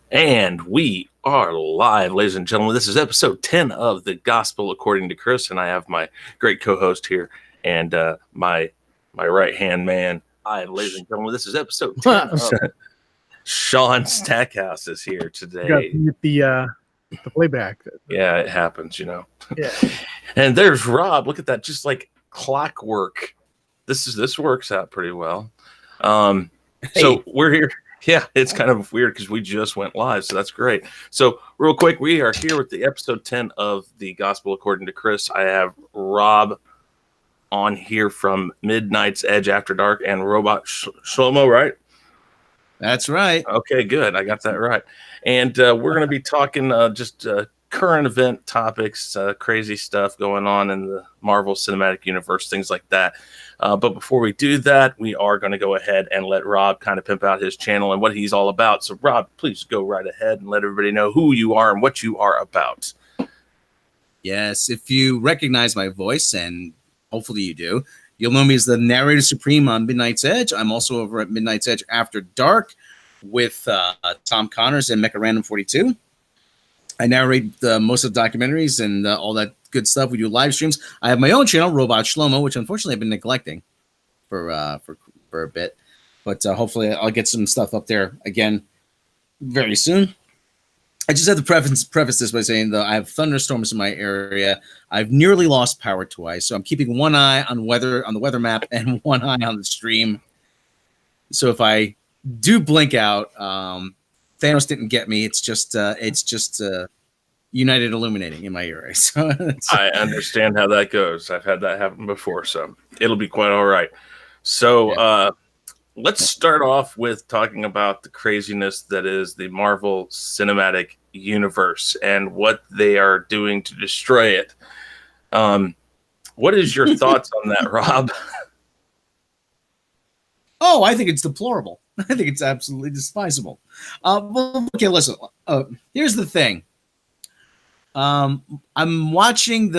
And we are live, ladies and gentlemen. This is episode 10 of The Gospel According to Chris, and I have my great co-host here and my right-hand man. Hi, ladies and gentlemen. This is episode 10 of Sean Stackhouse is here today. The playback. Yeah, it happens, Yeah. And there's Rob. Look at that, just like clockwork. This works out pretty well. So we're here. Yeah, it's kind of weird because we just went live, so that's great. So real quick, we are here with the episode 10 of The Gospel According to Chris. I have Rob on here from Midnight's Edge After Dark and Robot Shlomo, right? That's right. Okay, good. I got that right. And we're going to be talking just current event topics, crazy stuff going on in the Marvel Cinematic Universe, things like that. But before we do that, we are going to go ahead and let Rob kind of pimp out his channel and what he's all about. So, Rob, please go right ahead and let everybody know who you are and what you are about. Yes, if you recognize my voice, and hopefully you do, you'll know me as the narrator supreme on Midnight's Edge. I'm also over at Midnight's Edge After Dark with Tom Connors and Mecha Random 42. I narrate most of the documentaries and all that good stuff. We do live streams. I have my own channel, Robot Shlomo, which unfortunately I've been neglecting for a bit, but hopefully I'll get some stuff up there again very soon. I just have to preface this by saying, though, I have thunderstorms in my area. I've nearly lost power twice, so I'm keeping one eye on the weather map and one eye on the stream. So if I do blink out, Thanos didn't get me. It's just United Illuminating in my area. So I understand how that goes. I've had that happen before, so it'll be quite all right. So let's start off with talking about the craziness that is the Marvel Cinematic Universe and what they are doing to destroy it. What is your thoughts on that, Rob? Oh, I think it's deplorable. I think it's absolutely despisable. Well, okay, listen. Here's the thing. I'm watching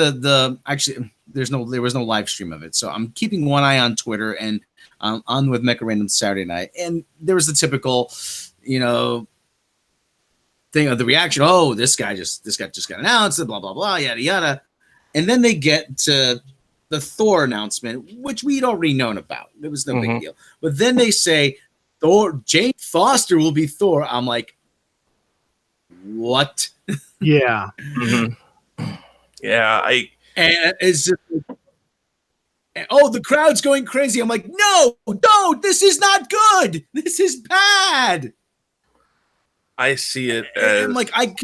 actually there was no live stream of it, so I'm keeping one eye on Twitter and on with Mecha Random Saturday night, and there was the typical, thing of the reaction. Oh, this guy just got announced, blah blah blah, yada yada, and then they get to the Thor announcement, which we'd already known about. It was no big deal, but then they say Thor, Jane Foster will be Thor. I'm like, what? Yeah. Yeah, and it's just, oh, the crowd's going crazy. I'm like, no, this is not good. This is bad. I see it as I'm like, I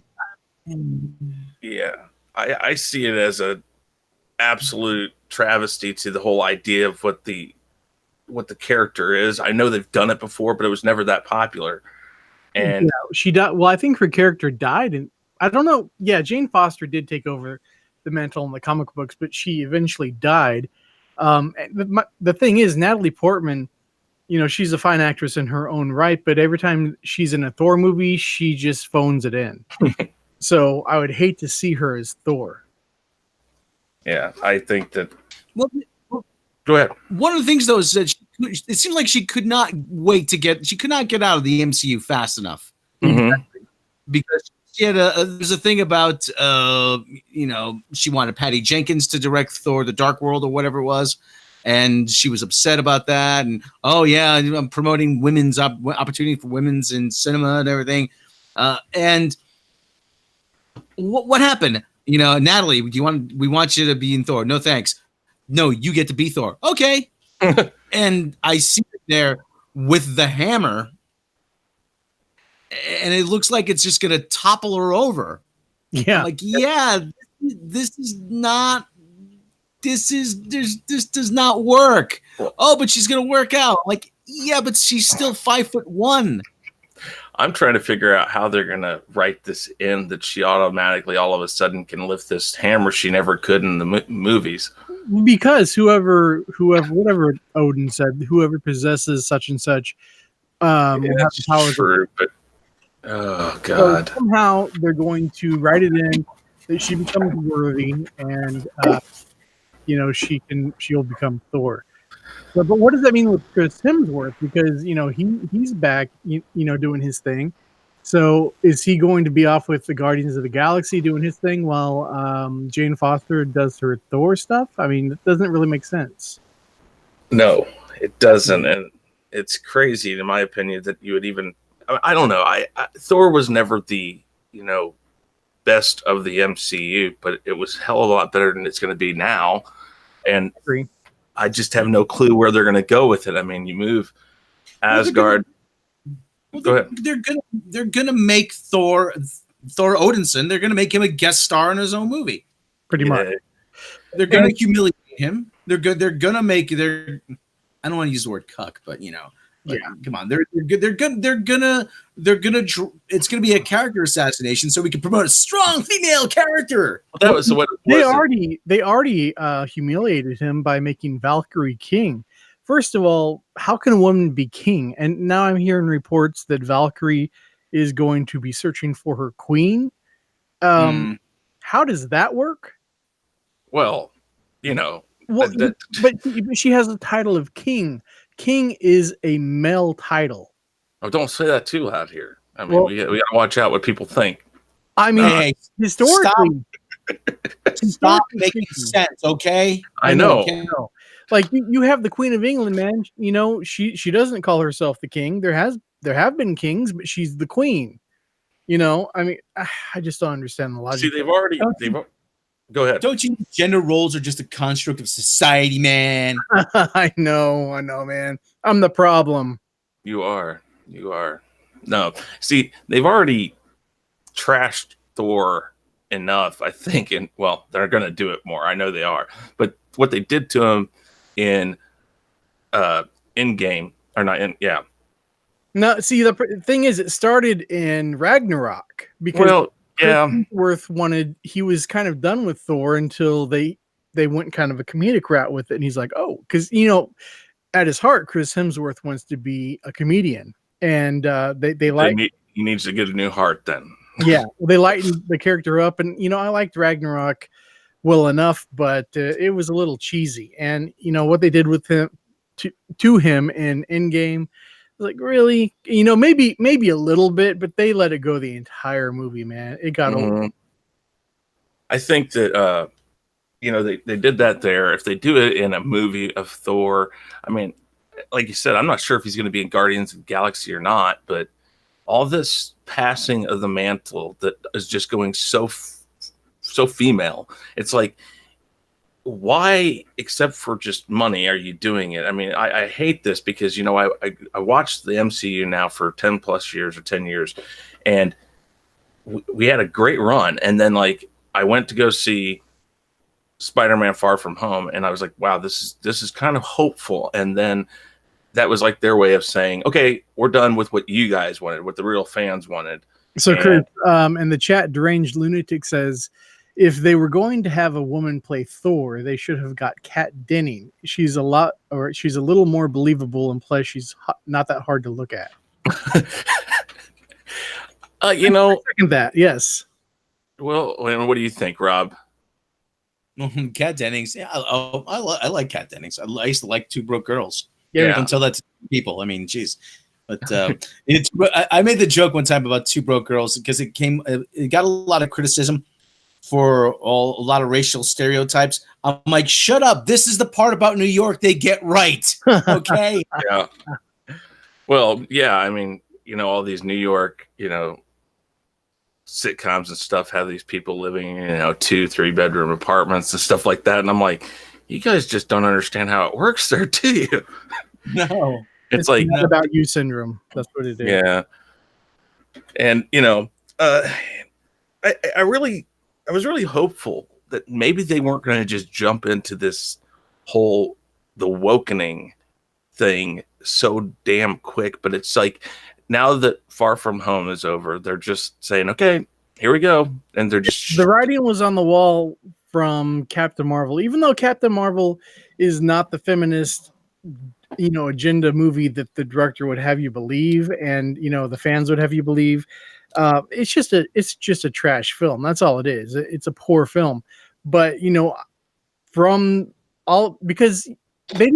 see it as a absolute travesty to the whole idea of what the character is. I know they've done it before, but it was never that popular. And she died. Well, I think her character died, and I don't know. Yeah, Jane Foster did take over the mantle in the comic books, but she eventually died. The thing is, Natalie Portman, she's a fine actress in her own right, but every time she's in a Thor movie, she just phones it in. So I would hate to see her as Thor. Yeah, I think that. Well, go ahead. One of the things, though, is that it seemed like she could not get out of the MCU fast enough. Because she had there's a thing about she wanted Patty Jenkins to direct Thor: The Dark World or whatever it was, and she was upset about that. And I'm promoting women's opportunity for women's in cinema and everything. And what happened? Natalie, we want you to be in Thor. No thanks. No, you get to be Thor. Okay. And I see it there with the hammer, and it looks like it's just going to topple her over. Yeah. I'm like, this does not work. Oh, but she's going to work out. I'm like, yeah, but she's still 5'1". I'm trying to figure out how they're going to write this in that she automatically all of a sudden can lift this hammer she never could in the movies. Because whatever Odin said, whoever possesses such and such will have the power. True, but oh god! So somehow they're going to write it in that she becomes worthy, and she'll become Thor. But what does that mean with Chris Hemsworth? Because he's back, doing his thing, So is he going to be off with the Guardians of the Galaxy doing his thing while Jane Foster does her Thor stuff? I mean, it doesn't really make sense. No, it doesn't, and it's crazy, in my opinion, that you would even. I don't know. Thor was never the best of the MCU, but it was hell of a lot better than it's going to be now, and I just have no clue where they're going to go with it. I mean, you move Asgard. Go ahead. They're gonna make Thor Odinson. They're gonna make him a guest star in his own movie. Pretty much. They're gonna humiliate him. They're good. They're gonna make their. I don't want to use the word cuck, but come on. They're good. They're gonna. It's gonna be a character assassination, so we can promote a strong female character. Well, that was what they already humiliated him by making Valkyrie king. First of all, how can a woman be king? And now I'm hearing reports that Valkyrie is going to be searching for her queen. How does that work? Well, but she has the title of king. King is a male title. Oh, don't say that too loud here. I mean, we got to watch out what people think. I mean, historically, stop making sense, okay? I know. Like you have the Queen of England, man. She doesn't call herself the king. There have been kings, but she's the queen. I mean, I just don't understand the logic. See, they've go ahead. Don't you know gender roles are just a construct of society, man? I know, man. I'm the problem. You are. No, see, they've already trashed Thor enough, I think, and they're going to do it more. I know they are, but what they did to him in game or not in no, see, the thing is, it started in Ragnarok because Hemsworth he was kind of done with Thor until they went kind of a comedic route with it, and he's like, oh, because at his heart, Chris Hemsworth wants to be a comedian, and he needs to get a new heart then. Yeah, they lightened the character up, and I liked Ragnarok well enough, but it was a little cheesy. And what they did with him to him in Endgame, like, really, maybe a little bit, but they let it go the entire movie, man. It got old. I think that they did that there. If they do it in a movie of Thor, I mean, like you said, I'm not sure if he's going to be in Guardians of the Galaxy or not, but all this passing of the mantle that is just going so female. It's like, why, except for just money, are you doing it? I mean, I hate this because, I watched the MCU now for 10 plus years or 10 years, and we had a great run. And then, like, I went to go see Spider-Man Far From Home, and I was like, wow, this is kind of hopeful. And then that was like their way of saying, okay, we're done with what you guys wanted, what the real fans wanted. So, Chris, in the chat, Deranged Lunatic says, if they were going to have a woman play Thor, they should have got Kat Denning. She's a little more believable, and plus she's not that hard to look at. I second that. Yes. Well, what do you think, Rob? Kat Dennings. Yeah, I like Kat Dennings. I used to like Two Broke Girls. Yeah. Until that's people. I mean, geez. But I made the joke one time about Two Broke Girls because it got a lot of criticism for a lot of racial stereotypes. I'm like, shut up. This is the part about New York they get right. Okay. Yeah. Well, yeah. I mean, all these New York, sitcoms and stuff have these people living in 2-3 bedroom apartments and stuff like that, and I'm like, you guys just don't understand how it works there, do you? No, it's like not about you syndrome. That's what it is. Yeah. And I was really hopeful that maybe they weren't going to just jump into this whole the Wokening thing so damn quick, but it's like, now that Far From Home is over, they're just saying, okay, here we go. And they're just... The writing was on the wall from Captain Marvel. Even though Captain Marvel is not the feminist, agenda movie that the director would have you believe, and, the fans would have you believe, it's just a trash film. That's all it is. It's a poor film. But, because they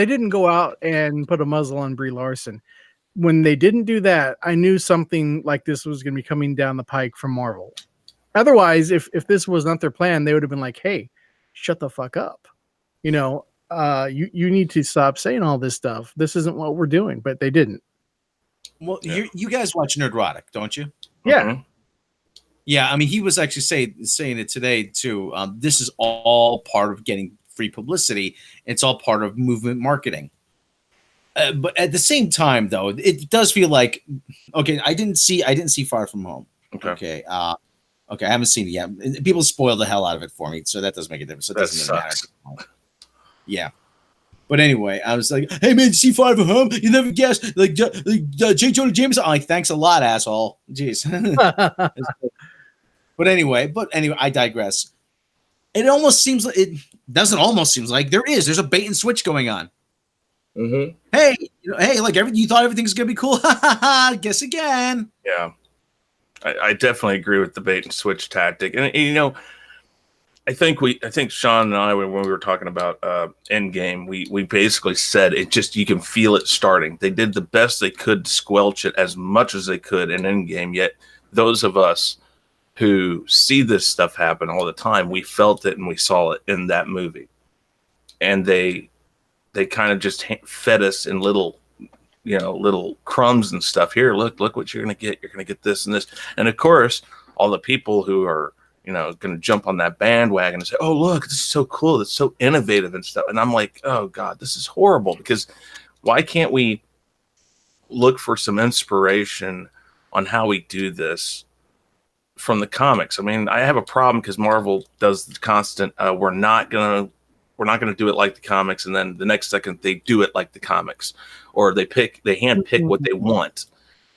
didn't go out and put a muzzle on Brie Larson. when they didn't do that, I knew something like this was going to be coming down the pike from Marvel. Otherwise, if this was not their plan, they would have been like, "Hey, shut the fuck up," you know. You need to stop saying all this stuff. This isn't what we're doing, but they didn't. Well, you guys watch Nerdrotic, don't you? Yeah. Mhm. Yeah, I mean, he was actually saying it today too. This is all part of getting free publicity. It's all part of movement marketing. But at the same time, though, it does feel like, okay, I didn't see Far From Home. Okay. Okay, I haven't seen it yet. People spoil the hell out of it for me, so that doesn't make a difference. So it That doesn't really sucks. matter. Yeah. But anyway, I was like, "Hey man, did you see Far From Home? You never guessed, like J. Jonah Jameson." I'm like, "Thanks a lot, asshole." Jeez. But anyway, I digress. It almost seems like there's a bait and switch going on. Mm-hmm. Hey, like you thought everything's gonna be cool. Guess again. Yeah, I definitely agree with the bait and switch tactic, and you know, I think Sean and I, when we were talking about Endgame, we basically said it just, you can feel it starting. They did the best they could to squelch it as much as they could in Endgame, yet those of us who see this stuff happen all the time, we felt it and we saw it in that movie. And they kind of just fed us in little crumbs and stuff. Here, look what you're going to get. You're going to get this and this. And of course, all the people who are, going to jump on that bandwagon and say, "Oh, look, this is so cool. It's so innovative and stuff." And I'm like, "Oh God, this is horrible," because why can't we look for some inspiration on how we do this from the comics? I mean, I have a problem because Marvel does the constant, we're not gonna do it like the comics, and then the next second they do it like the comics, or they hand pick what they want.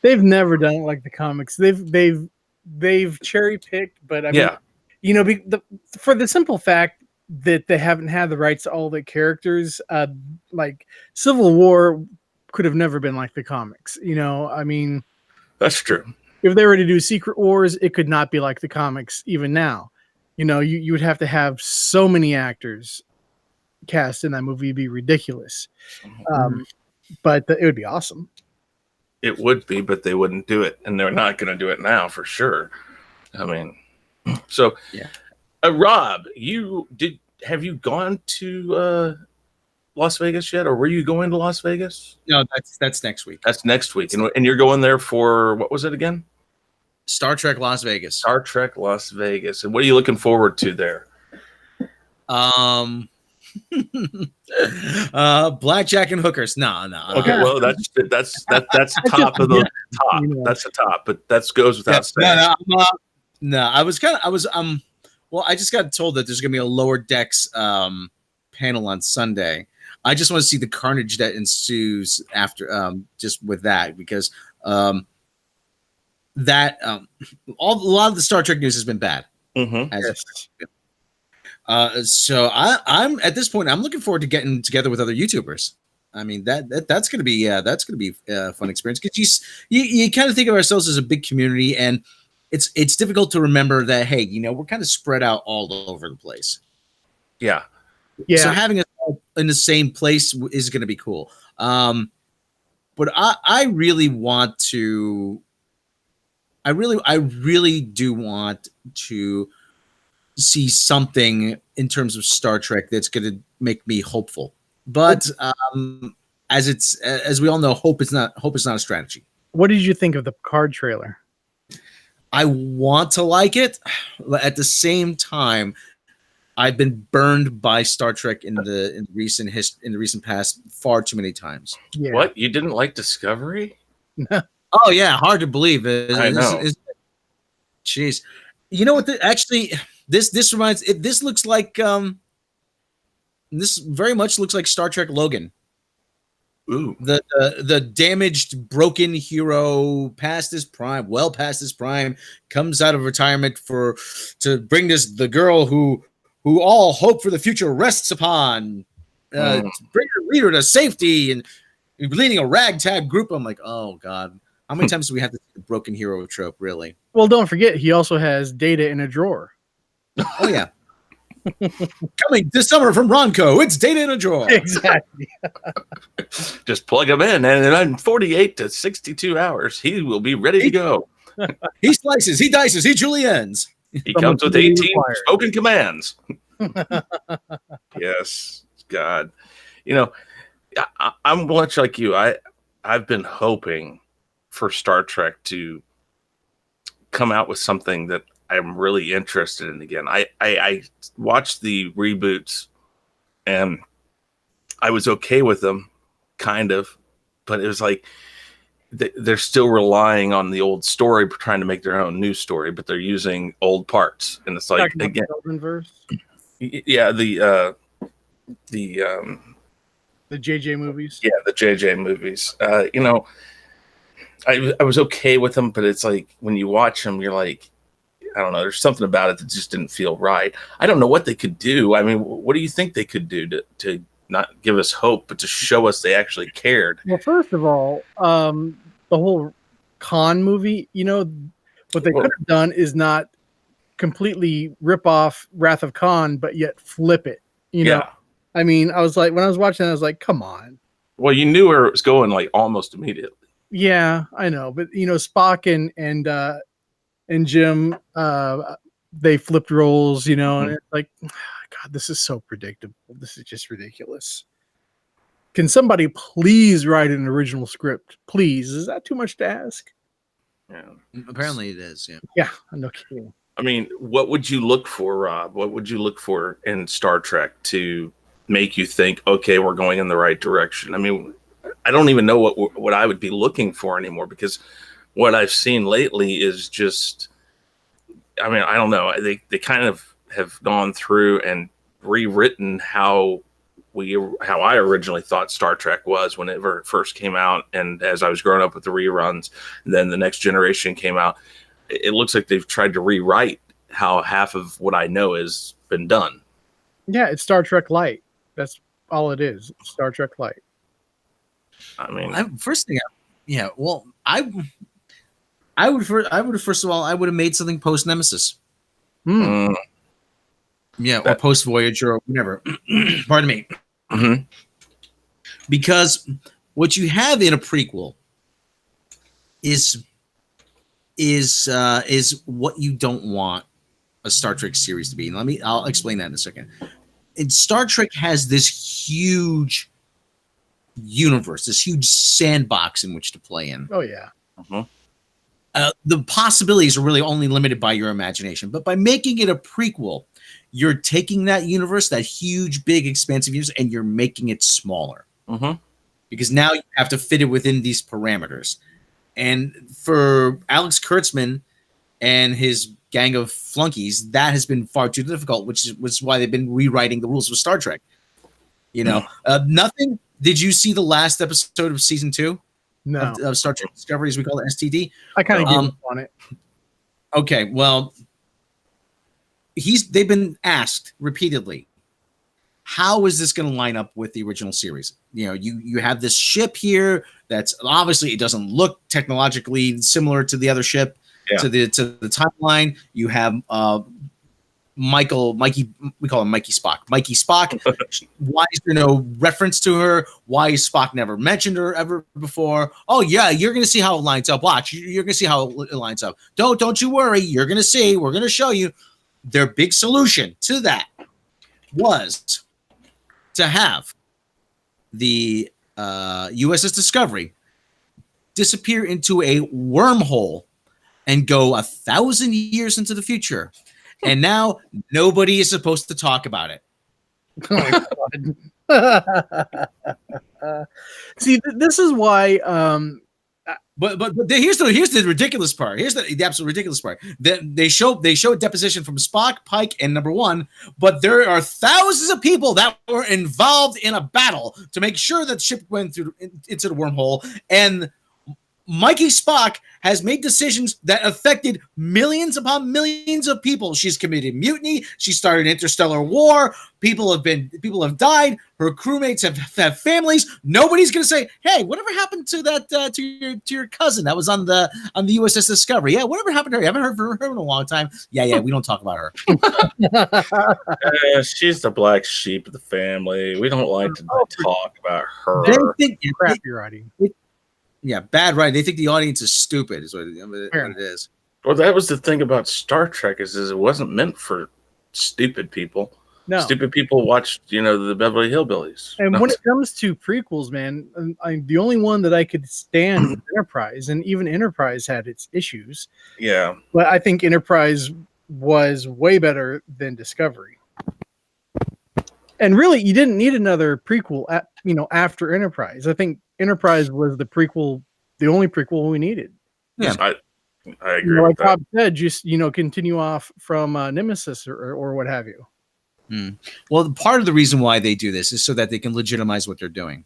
They've never done it like the comics. They've cherry picked, but I mean, for the simple fact that they haven't had the rights to all the characters, like Civil War could have never been like the comics. I mean, that's true. If they were to do Secret Wars, it could not be like the comics even now. You would have to have so many actors cast in that movie. It'd be ridiculous. But it would be awesome. It would be, but they wouldn't do it, and they're not going to do it now for sure. I mean, so yeah. Rob, have you gone to Las Vegas yet, or were you going to Las Vegas? No, that's next week. That's next week, and you're going there for, what was it again? Star Trek Las Vegas. Star Trek Las Vegas. And what are you looking forward to there? Blackjack and hookers. No. Okay, well that's top of the top. That's the top, but that goes without saying. Well, I just got told that there's gonna be a Lower Decks panel on Sunday. I just want to see the carnage that ensues after just with that, because a lot of the Star Trek news has been bad. Mm-hmm. So I'm at this point, I'm looking forward to getting together with other YouTubers. I mean, that's gonna be a fun experience, because you kind of think of ourselves as a big community, and it's difficult to remember that, hey, we're kind of spread out all over the place. Yeah. So having us all in the same place is going to be cool. But I really want to. I really do want to see something in terms of Star Trek that's going to make me hopeful. But as we all know, hope is not a strategy. What did you think of the Picard trailer? I want to like it. At the same time, I've been burned by Star Trek in the recent past far too many times. Yeah. What? You didn't like Discovery? Oh yeah, hard to believe. I know. Jeez, you know what? This reminds. This looks like this very much looks like Star Trek Logan. Ooh. The damaged, broken hero past his prime, past his prime, comes out of retirement to bring the girl who all hope for the future rests upon, to bring her leader to safety, and leading a ragtag group. I'm like, oh God, how many times do we have to see the broken hero trope? Really? Well, don't forget, he also has Data in a drawer. Oh yeah. Coming this summer from Ronco, it's Data in a Drawer. Exactly. Just plug him in, and in 48 to 62 hours, he will be ready to go. He slices, he dices, he juliennes. He comes with 18 spoken commands. Yes, God. You know, I'm much like you. I've been hoping for Star Trek to come out with something that I'm really interested in again. I watched the reboots and I was okay with them, kind of, but it was like they're still relying on the old story, trying to make their own new story, but they're using old parts, and it's like again, yeah, the JJ movies. Yeah, the JJ movies. You know, I was okay with them, but it's like when you watch them, you're like, I don't know. There's something about it that just didn't feel right. I don't know what they could do. I mean, what do you think they could do to not give us hope, but to show us they actually cared? Well, first of all, the whole Khan movie, you know, what they could have done is not completely rip off Wrath of Khan, but yet flip it. You know, I mean, I was like, when I was watching, I was like, come on. Well, you knew where it was going, like almost immediately. Yeah, I know, but you know, Spock and Jim, they flipped roles, you know, and it's like, God, this is so predictable. This is just ridiculous. Can somebody please write an original script? Please. Is that too much to ask? Yeah. Apparently it is, yeah. Yeah, no kidding. I mean, what would you look for, Rob? What would you look for in Star Trek to make you think, okay, we're going in the right direction? I mean, I don't even know what I would be looking for anymore, because what I've seen lately is just, I mean, I don't know. They kind of have gone through and rewritten how I originally thought Star Trek was whenever it first came out, and as I was growing up with the reruns, and then the Next Generation came out. It looks like they've tried to rewrite how half of what I know has been done. Yeah, it's Star Trek Light. That's all it is. Star trek Light. I mean, I would first of all, I would have made something post Nemesis. Yeah, or post Voyager or whatever. Pardon me. Mm-hmm. Because what you have in a prequel is what you don't want a Star Trek series to be. And I'll explain that in a second. And Star Trek has this huge universe, this huge sandbox in which to play in. Oh yeah. The possibilities are really only limited by your imagination. But by making it a prequel, you're taking that universe, that huge, big, expansive universe, and you're making it smaller. Because now you have to fit it within these parameters. And for Alex Kurtzman and his gang of flunkies, that has been far too difficult, which is why they've been rewriting the rules of Star Trek. You know, nothing. Did you see the last episode of season 2? No. Of Star Trek Discovery, as we call it, STD? I kind of gave up on it. Okay, well, they've been asked repeatedly, how is this going to line up with the original series? You know, you have this ship here that's obviously, it doesn't look technologically similar to the other ship, to the timeline. You have Mikey, we call him Mikey Spock. Mikey Spock. Why is there no reference to her? Why is Spock never mentioned her ever before? Oh yeah, you're gonna see how it lines up. Watch, you're gonna see how it lines up. Don't you worry. You're gonna see. We're gonna show you. Their big solution to that was to have the USS Discovery disappear into a wormhole and go 1,000 years into the future. And now nobody is supposed to talk about it. Oh my God. See, this is why. But here's the ridiculous part. Here's the absolute ridiculous part. They show a deposition from Spock, Pike, and Number One, but there are thousands of people that were involved in a battle to make sure that the ship went into the wormhole, and Mikey Spock has made decisions that affected millions upon millions of people. She's committed mutiny. She started interstellar war. People have died. Her crewmates have families. Nobody's gonna say, "Hey, whatever happened to that to your cousin that was on the USS Discovery? Yeah, whatever happened to her? I haven't heard from her in a long time. Yeah, we don't talk about her." She's the black sheep of the family. We don't like to talk about her. They think Crap you're writing. Yeah, bad writing. They think the audience is stupid. Is what it is. Well, that was the thing about Star Trek is it wasn't meant for stupid people. No. Stupid people watched, the Beverly Hillbillies. And when it comes to prequels, man, the only one that I could stand was Enterprise, and even Enterprise had its issues. Yeah. But I think Enterprise was way better than Discovery. And really, you didn't need another prequel after Enterprise. I think Enterprise was the only prequel we needed. Yeah, I agree. Like Rob said, just continue off from Nemesis or what have you. Well, part of the reason why they do this is so that they can legitimize what they're doing.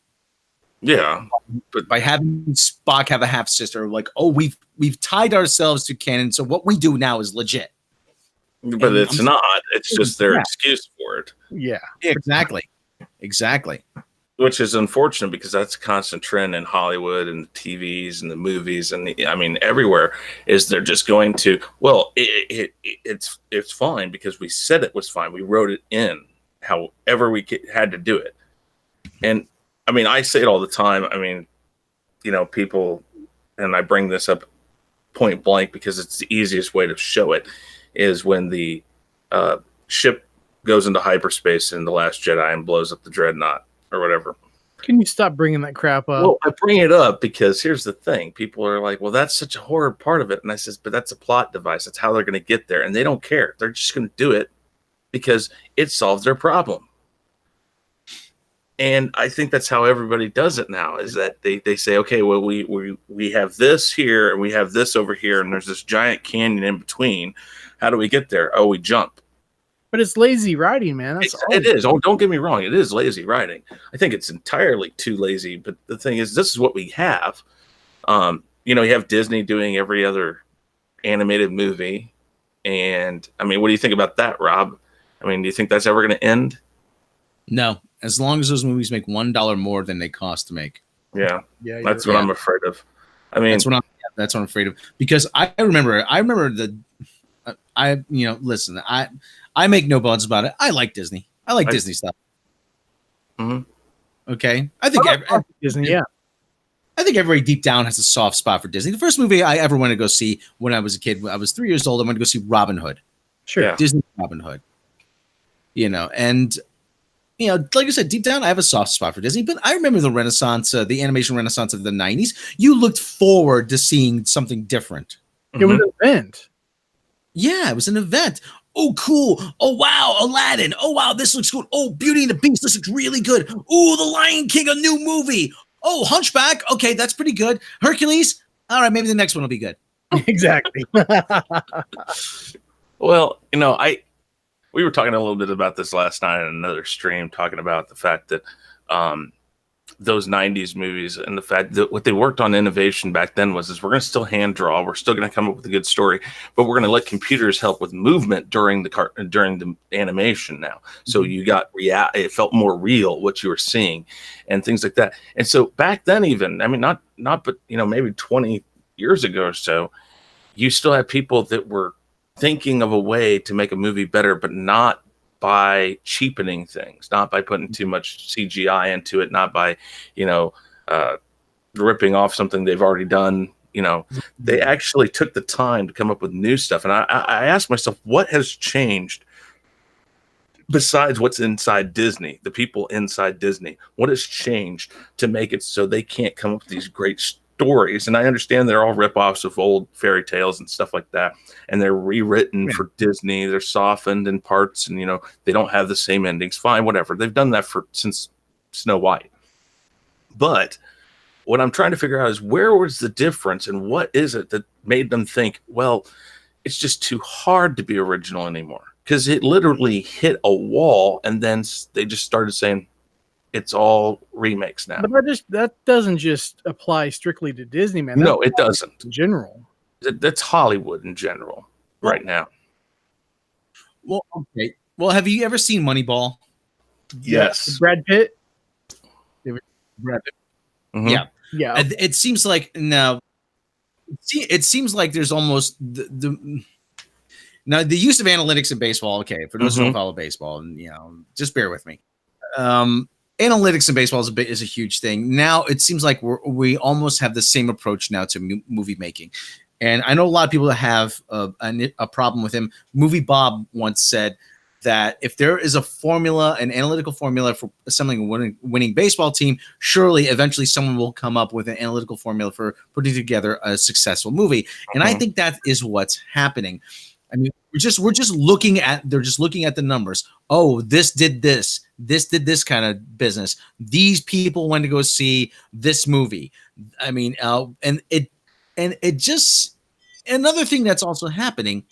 Yeah, but by having Spock have a half sister, like, oh, we've tied ourselves to canon, so what we do now is legit. But it's not. It's just their excuse for it. Yeah, exactly. Which is unfortunate because that's a constant trend in Hollywood and the TVs and the movies and everywhere is they're just going to, well, it's fine because we said it was fine. We wrote it in however we had to do it. And I say it all the time. People, and I bring this up point blank because it's the easiest way to show it, is when the ship goes into hyperspace in The Last Jedi and blows up the Dreadnought or whatever. Can you stop bringing that crap up? Well, I bring it up because here's the thing. People are like, well, that's such a horror part of it. And I says, but that's a plot device. That's how they're going to get there. And they don't care. They're just going to do it because it solves their problem. And I think that's how everybody does it now, is that they say, okay, well, we have this here and we have this over here. And there's this giant canyon in between. How do we get there? Oh, we jump. But it's lazy writing, man. It is. Oh, don't get me wrong. It is lazy writing. I think it's entirely too lazy. But the thing is, this is what we have. You have Disney doing every other animated movie. And, what do you think about that, Rob? Do you think that's ever going to end? No. As long as those movies make $1 more than they cost to make. Yeah. That's what I'm afraid of. That's what I'm afraid of. Because I remember listen, I make no bones about it. I like Disney. I like Disney stuff. Mm-hmm. Okay. I think Disney, yeah. I think everybody deep down has a soft spot for Disney. The first movie I ever went to go see when I was a kid, I was 3 years old. I went to go see Robin Hood. Sure. Yeah. Disney Robin Hood. And like I said, deep down, I have a soft spot for Disney. But I remember the Renaissance, the animation Renaissance of the 90s. You looked forward to seeing something different. It was an event. Yeah, it was an event. Oh, cool. Oh, wow, Aladdin. Oh, wow, this looks cool. Oh, Beauty and the Beast. This looks really good. Oh, The Lion King, a new movie. Oh, Hunchback. Okay, that's pretty good. Hercules. All right, maybe the next one will be good. Exactly. Well, we were talking a little bit about this last night in another stream, talking about the fact that those 90s movies and the fact that what they worked on innovation back then is we're going to still hand draw. We're still going to come up with a good story, but we're going to let computers help with movement during the animation now. So you got it felt more real what you were seeing and things like that. And so back then, even, but maybe 20 years ago or so, you still had people that were thinking of a way to make a movie better, but not by cheapening things, not by putting too much CGI into it, not by, ripping off something they've already done. They actually took the time to come up with new stuff. And I asked myself, what has changed besides what's inside Disney, the people inside Disney? What has changed to make it so they can't come up with these great stories? And I understand they're all ripoffs of old fairy tales and stuff like that, and they're rewritten for Disney. They're softened in parts, and they don't have the same endings. Fine, whatever. They've done that since Snow White. But what I'm trying to figure out is where was the difference, and what is it that made them think, well, it's just too hard to be original anymore? Because it literally hit a wall, and then they just started saying, it's all remakes now. But that doesn't just apply strictly to Disney, man. No, it doesn't. In general, that's Hollywood in general right now. Well, okay. Well, have you ever seen Moneyball? Yes. Brad Pitt. Brad Pitt. Mm-hmm. Yeah. It seems like now. It seems like there's almost the now the use of analytics in baseball. Okay, for those who don't follow baseball, and just bear with me. Analytics in baseball is a huge thing. Now it seems like we almost have the same approach now to movie making, and I know a lot of people that have a problem with him. Movie Bob once said that if there is a formula, an analytical formula for assembling a winning baseball team, surely eventually someone will come up with an analytical formula for putting together a successful movie. And I think that is what's happening. I mean, they're just looking at the numbers. Oh, this did this did this kind of business. These people went to go see this movie. I mean, and it just, another thing that's also happening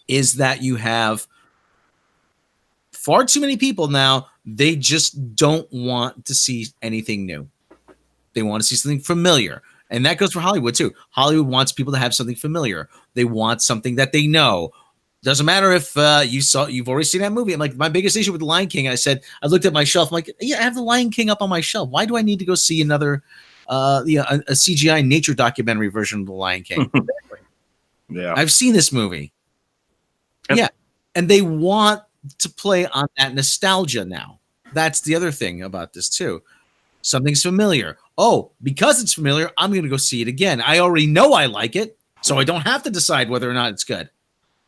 is that you have far too many people now. They just don't want to see anything new. They want to see something familiar. And that goes for Hollywood too. Hollywood wants people to have something familiar. They want something that they know. Doesn't matter if you've already seen that movie. I'm like, my biggest issue with The Lion King, I looked at my shelf. I'm like, yeah, I have The Lion King up on my shelf. Why do I need to go see another a CGI nature documentary version of The Lion King? Yeah. I've seen this movie. Yeah. And they want to play on that nostalgia now. That's the other thing about this too. Something's familiar. Oh, because it's familiar, I'm going to go see it again. I already know I like it, so I don't have to decide whether or not it's good.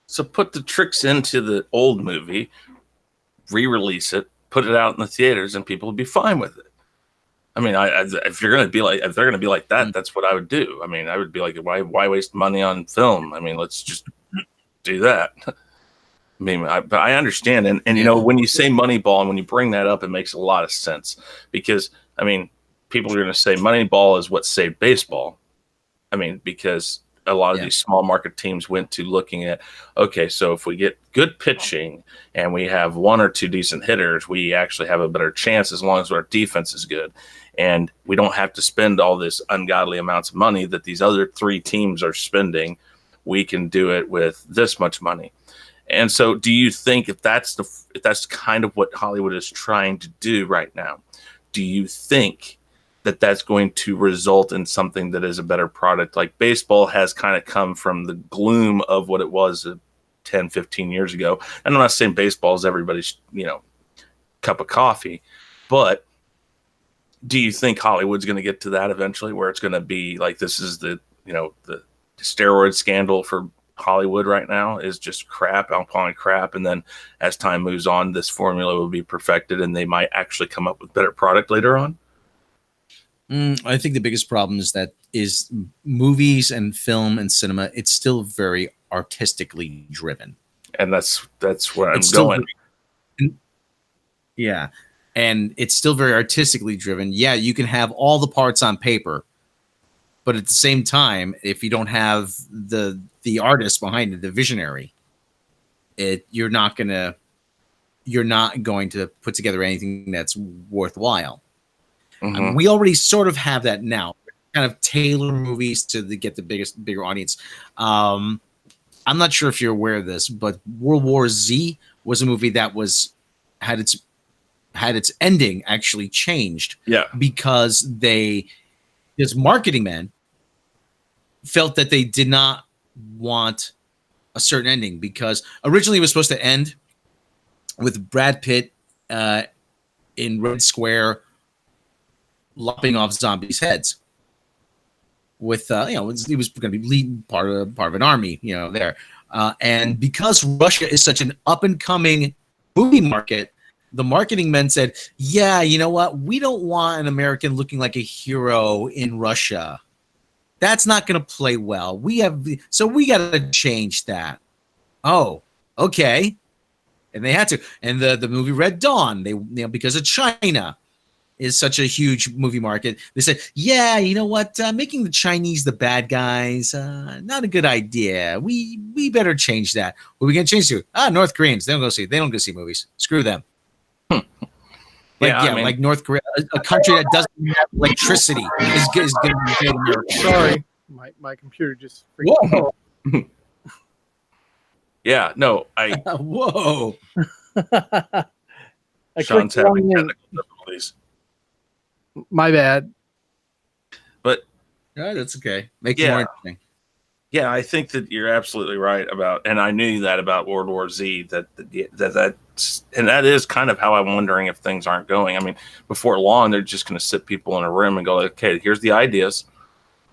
So put the tricks into the old movie, re-release it, put it out in the theaters, and people would be fine with it. I mean, if they're going to be like that, that's what I would do. I mean, I would be like, why waste money on film? I mean, let's just do that. I mean, but I understand, and when you say Moneyball and when you bring that up, it makes a lot of sense because I mean, people are going to say Moneyball is what saved baseball. I mean, because a lot of these small market teams went to looking at, okay, so if we get good pitching and we have one or two decent hitters, we actually have a better chance as long as our defense is good. And we don't have to spend all this ungodly amounts of money that these other three teams are spending. We can do it with this much money. And so do you think if that's kind of what Hollywood is trying to do right now, do you think that that's going to result in something that is a better product? Like baseball has kind of come from the gloom of what it was 10, 15 years ago. And I'm not saying baseball is everybody's, cup of coffee, but do you think Hollywood's going to get to that eventually where it's going to be like, this is the steroid scandal for Hollywood right now is just crap upon crap. And then as time moves on, this formula will be perfected and they might actually come up with better product later on? I think the biggest problem is movies and film and cinema. It's still very artistically driven, and that's where I'm going. Yeah, and it's still very artistically driven. Yeah, you can have all the parts on paper, but at the same time, if you don't have the artist behind it, the visionary, you're not going to put together anything that's worthwhile. Mm-hmm. I mean, we already sort of have that now. Kind of tailor movies to get the bigger audience. I'm not sure if you're aware of this, but World War Z was a movie that had its ending actually changed. Yeah, because his marketing men felt that they did not want a certain ending because originally it was supposed to end with Brad Pitt in Red Square lopping off zombies' heads. With he was going to be leading part of an army, there, and because Russia is such an up and coming movie market, the marketing men said, "Yeah, you know what? We don't want an American looking like a hero in Russia. That's not going to play well. So we got to change that." Oh, okay, and they had to. And the movie Red Dawn, because of China is such a huge movie market, they said, yeah, you know what, making the Chinese the bad guys, not a good idea. We better change that. What are we gonna change to? North Koreans, they don't go see movies. Screw them. Like North Korea, a country that doesn't have electricity is going to invade America. Sorry, my computer just. Whoa! Yeah, no, Whoa! Sean's having technical difficulties. My bad. But that's okay. Make it more interesting. Yeah, I think that you're absolutely right about, and I knew that about World War Z. And that is kind of how I'm wondering if things aren't going. I mean, before long, they're just going to sit people in a room and go, okay, here's the ideas.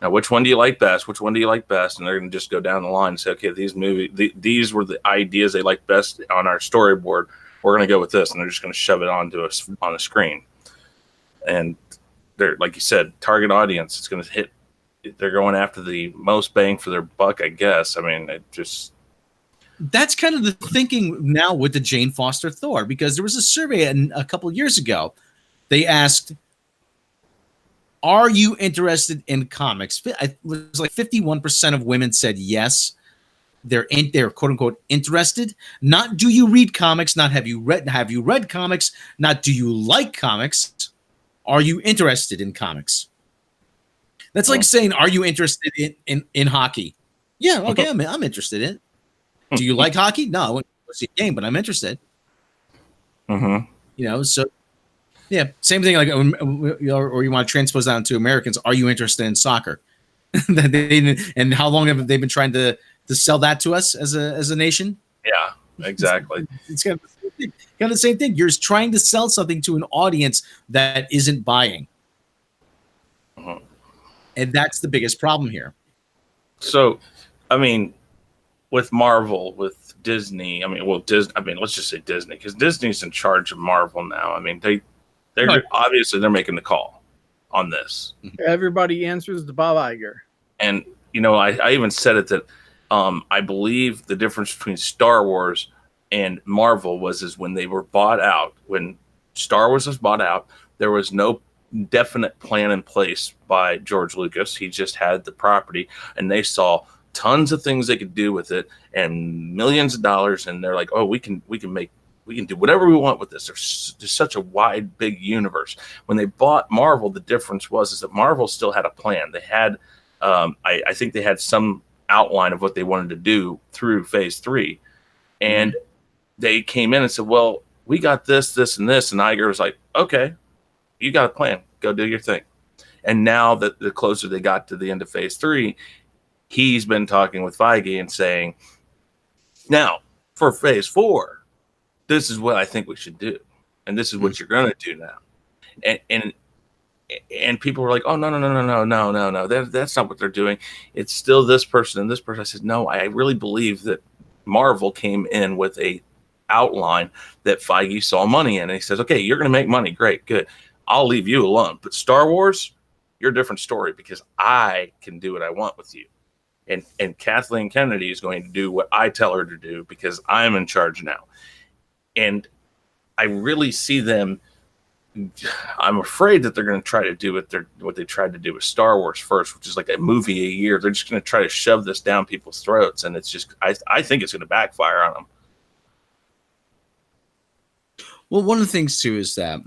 Now, which one do you like best? Which one do you like best? And they're going to just go down the line and say, okay, these were the ideas they liked best on our storyboard. We're going to go with this, and they're just going to shove it onto us on a screen. And they're, like you said, target audience. It's going to hit. They're going after the most bang for their buck, I guess. I mean, that's kind of the thinking now with the Jane Foster Thor, because there was a survey a couple of years ago. They asked, are you interested in comics? It was like 51% of women said yes. They're quote unquote interested. Not do you read comics? Not have you read comics? Not do you like comics? Are you interested in comics? That's like saying, are you interested in hockey? Yeah, okay, I'm interested in it. Do you like hockey? No, I wouldn't go see a game, but I'm interested. Mm-hmm. So yeah, same thing. Like, or you want to transpose that to Americans? Are you interested in soccer? And how long have they been trying to sell that to us as a nation? Yeah, exactly. It's kind of the same thing. You're trying to sell something to an audience that isn't buying. And that's the biggest problem here. So, I mean, with Marvel, with Disney, let's just say Disney, because Disney's in charge of Marvel now. I mean, they're obviously they're making the call on this. Everybody answers to Bob Iger. And, I even said it that I believe the difference between Star Wars and Marvel is when they were bought out, when Star Wars was bought out, there was no definite plan in place by George Lucas. He just had the property, and they saw tons of things they could do with it and millions of dollars. And they're like, oh, we can do whatever we want with this. There's such a wide, big universe. When they bought Marvel, the difference was that Marvel still had a plan. They had, I think they had some outline of what they wanted to do through Phase 3, and they came in and said, well, we got this, this, and this. And Iger was like, okay, you got a plan. Go do your thing. And now that the closer they got to the end of Phase 3, he's been talking with Feige and saying, now for Phase 4, this is what I think we should do, and this is what you're going to do now. And people were like, oh, no, that's not what they're doing. It's still this person and this person. I said, no, I really believe that Marvel came in with a outline that Feige saw money in, and he says, okay, you're going to make money, great, good, I'll leave you alone. But Star Wars, you're a different story, because I can do what I want with you. And Kathleen Kennedy is going to do what I tell her to do, because I'm in charge now. And I really see them. I'm afraid that they're going to try to do what they tried to do with Star Wars first, which is like a movie a year. They're just going to try to shove this down people's throats, and it's just I think it's going to backfire on them. Well, one of the things too is that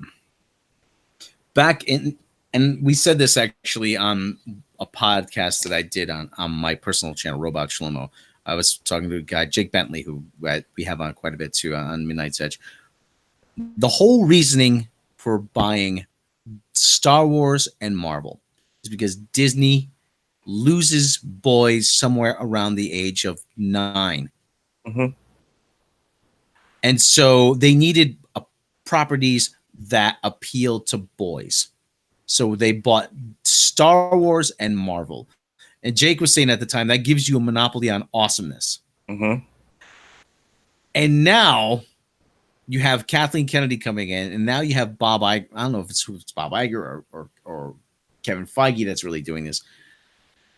back in, and we said this actually on a podcast that I did on my personal channel, Robot Shlomo. I was talking to a guy, Jake Bentley, who we have on quite a bit too on Midnight's Edge. The whole reasoning for buying Star Wars and Marvel is because Disney loses boys somewhere around the age of 9. And so they needed properties that appeal to boys. So they bought Star Wars and Marvel. And Jake was saying at the time, that gives you a monopoly on awesomeness. And now you have Kathleen Kennedy coming in, and now you have Bob Iger. I don't know if it's Bob Iger or Kevin Feige that's really doing this.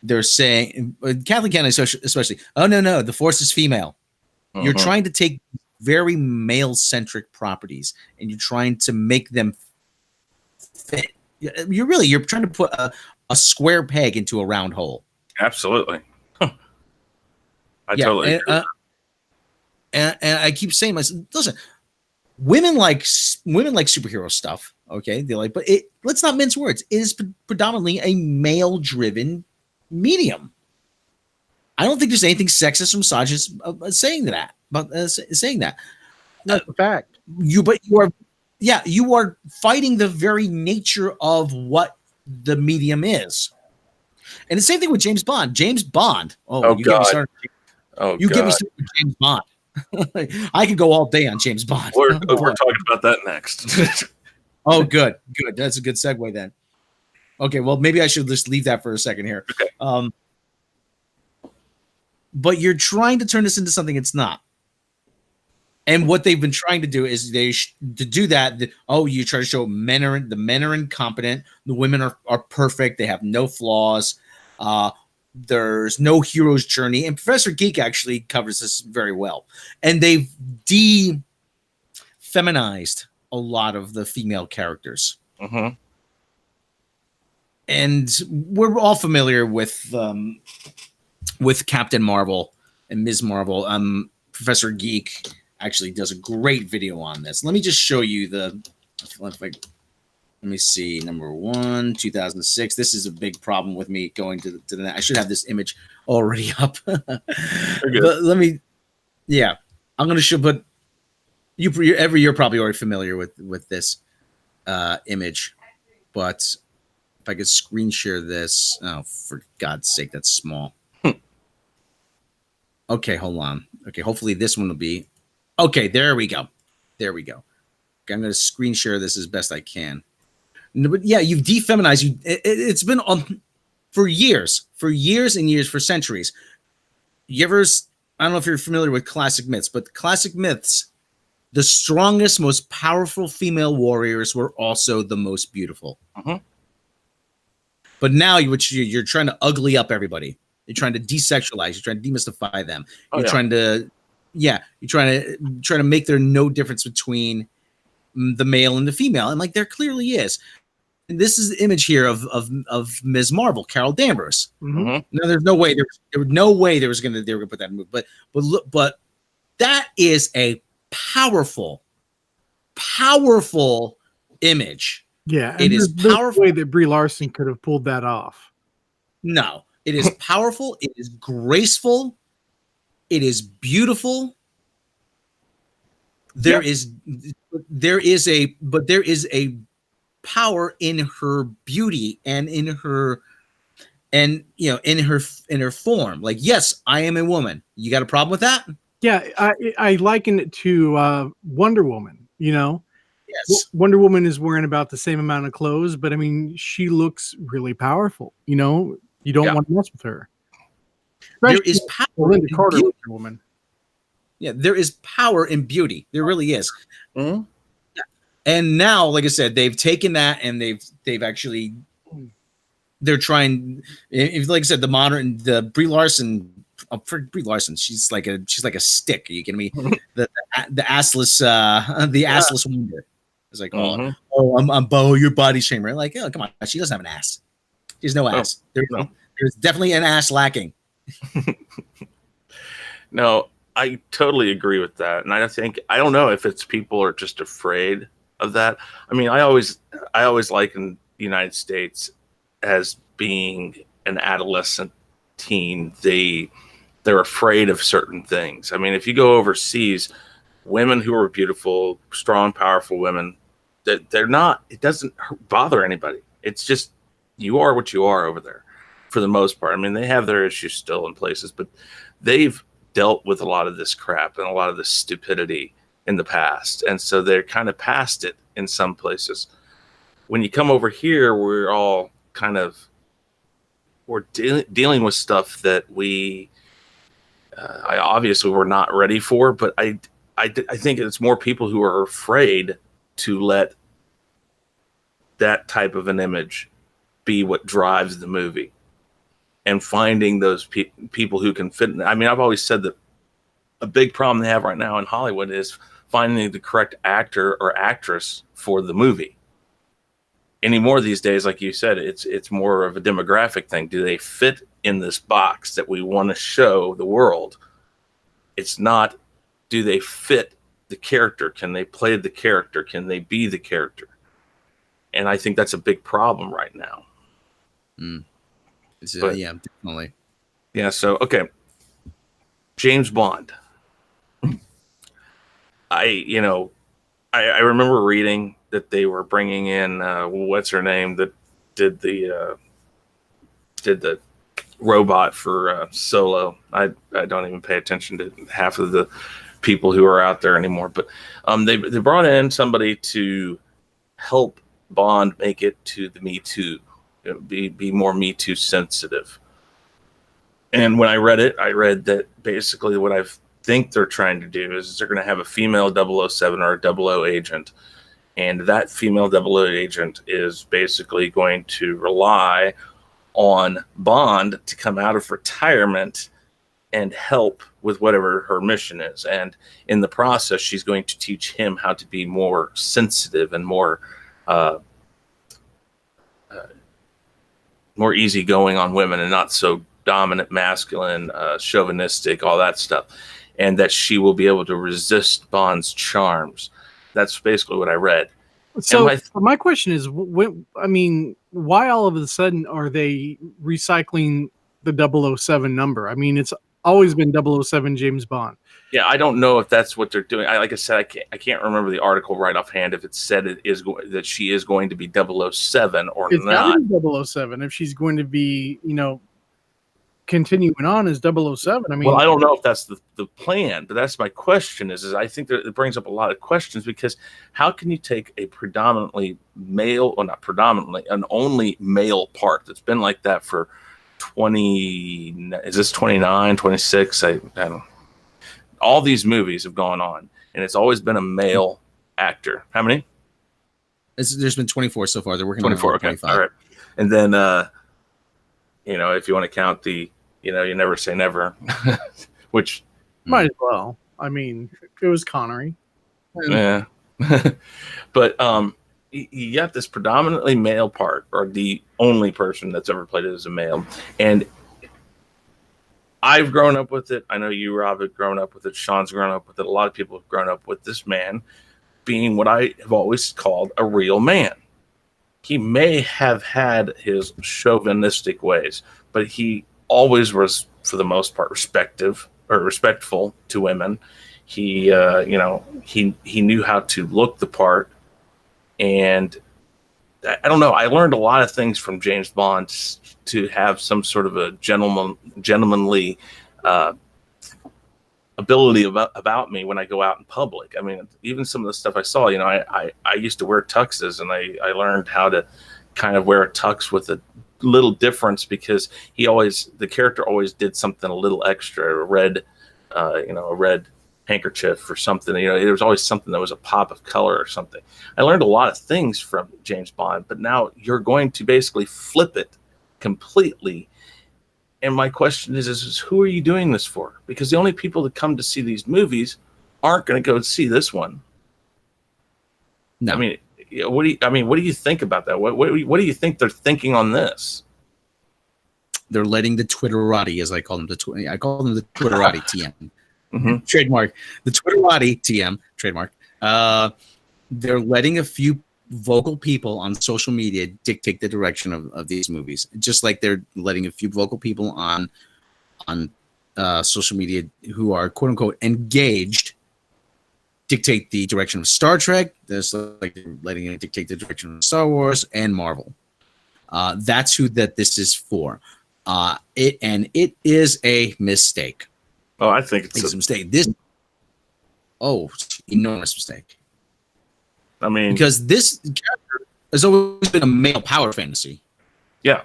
They're saying, Kathleen Kennedy especially, oh, no, the Force is female. You're trying to take very male-centric properties, and you're trying to make them fit. You're trying to put a square peg into a round hole. Absolutely. I totally agree. And I keep saying, listen, women like superhero stuff. Okay, they're like, but let's not mince words. It is predominantly a male-driven medium. I don't think there's anything sexist or misogynist saying that. Saying that. That's a fact. You are fighting the very nature of what the medium is. And the same thing with James Bond. James Bond. Oh, you God. get me started. You get me started with James Bond. I could go all day on James Bond. We're talking about that next. Oh, good. That's a good segue then. Okay, well, maybe I should just leave that for a second here. Okay. But you're trying to turn this into something it's not. And what they've been trying to do is to do that. You try to show the men are incompetent, the women are perfect, they have no flaws. There's no hero's journey, and Professor Geek actually covers this very well. And they've de-feminized a lot of the female characters. Mm-hmm. And we're all familiar with Captain Marvel and Ms. Marvel. Professor Geek actually does a great video on this. Let me just show you let me see. Number 1, 2006. This is a big problem with me going to the. I should have this image already up. But let me. Yeah, I'm gonna show. But you're probably already familiar with this image. But if I could screen share this. Oh, for God's sake, that's small. Okay, hold on. Okay, hopefully this one will be. Okay, there we go. Okay, I'm gonna screen share this as best I can. No, but yeah, you've defeminized. It's been for years, and years, for centuries. I don't know if you're familiar with classic myths, but classic myths, the strongest, most powerful female warriors were also the most beautiful. Mm-hmm. But now you're trying to ugly up everybody. You're trying to desexualize. You're trying to demystify them. You're trying to make there no difference between the male and the female, and like there clearly is. And this is the image here of Ms. Marvel, Carol Danvers. Mm-hmm. Now, there's no way they were gonna put that in the movie, but that is a powerful image. Yeah, it is powerful. No way that Brie Larson could have pulled that off. No, it is powerful. It is graceful. It is beautiful. There is a power in her beauty and in her form. Like, yes, I am a woman. You got a problem with that? Yeah, I liken it to Wonder Woman. Yes, Wonder Woman is wearing about the same amount of clothes, but I mean, she looks really powerful. You don't want to mess with her. There is power Linda in Carter, beauty. Wonder Woman. Yeah, there is power in beauty. There really is. Mm-hmm. Yeah. And now, like I said, they've taken that and they've actually they're trying. If, like I said, the Brie Larson. For Brie Larson, she's like a stick. Are you kidding me? the assless assless wonder. It's like, I'm Bo, your body shamer. Like, oh, come on, she doesn't have an ass. She has no ass. There's definitely an ass lacking. No, I totally agree with that, and I don't know if it's people are just afraid of that. I mean, I always liken the United States as being an adolescent teen. They're afraid of certain things. I mean, if you go overseas, women who are beautiful, strong, powerful women, they're not. It doesn't bother anybody. It's just you are what you are over there, for the most part. I mean, they have their issues still in places, but they've dealt with a lot of this crap and a lot of this stupidity in the past, and so they're kind of past it in some places. When you come over here, we're all kind of dealing with stuff that we obviously we're not ready for, but I think it's more people who are afraid to let that type of an image be what drives the movie, and finding those people who can fit. I mean, I've always said that a big problem they have right now in Hollywood is finding the correct actor or actress for the movie. Anymore these days, like you said, it's more of a demographic thing. Do they fit in this box that we want to show the world? It's not, do they fit the character? Can they play the character? Can they be the character? And I think that's a big problem right now. Yeah, definitely. Yeah. So, okay. James Bond. I remember reading that they were bringing in what's her name that did the robot for Solo. I don't even pay attention to half of the people who are out there anymore. But they brought in somebody to help Bond make it to the Me Too, be more Me Too sensitive. And when I read it, I read that basically what I think they're trying to do is they're going to have a female 007 or a 00 agent. And that female 00 agent is basically going to rely on Bond to come out of retirement and help with whatever her mission is. And in the process, she's going to teach him how to be more sensitive and more easygoing on women and not so dominant, masculine, chauvinistic, all that stuff. And that she will be able to resist Bond's charms. That's basically what I read. So my question is, why all of a sudden are they recycling the 007 number? I mean, it's always been 007 James Bond. Yeah, I don't know if that's what they're doing. Like I said, I can't remember the article right offhand if it said that she is going to be 007 or it's not. It's got to be 007 if she's going to be, continuing on as 007. I mean, well, I don't know if that's the plan, but that's my question is I think that it brings up a lot of questions, because how can you take a predominantly male, or not predominantly, an only male part that's been like that for 20, is this 29, 26? I don't know. All these movies have gone on, and it's always been a male actor. How many? There's been 24 so far. They're working 24, on okay. 25. All right. And then, if you want to count the, you never say never, which might as well. I mean, it was Connery. Yeah. But you got this predominantly male part, or the only person that's ever played it as a male. And I've grown up with it. I know you, Rob, have grown up with it. Sean's grown up with it. A lot of people have grown up with this man being what I have always called a real man. He may have had his chauvinistic ways, but he always was, for the most part, respectful to women. He, he knew how to look the part, and I don't know. I learned a lot of things from James Bond to have some sort of a gentlemanly ability about me when I go out in public. I mean, even some of the stuff I saw, I used to wear tuxes, and I learned how to kind of wear a tux with a little difference, because the character always did something a little extra, a red handkerchief or something. There was always something that was a pop of color or something. I learned a lot of things from James Bond, but now you're going to basically flip it completely. And my question is who are you doing this for? Because the only people that come to see these movies aren't going to go see this one. No. I mean, what do you think about that? What do you think they're thinking on this? They're letting the Twitterati, as I call them, I call them the Twitterati TM. Mm-hmm. Trademark. The Twitterati TM, trademark. They're letting a few vocal people on social media dictate the direction of these movies, just like they're letting a few vocal people on social media who are quote unquote engaged dictate the direction of Star Trek. There's like they're letting it dictate the direction of Star Wars and Marvel. That's who this is for. It is a mistake. Oh, I think it's a mistake. Enormous mistake. I mean, because this character has always been a male power fantasy. Yeah.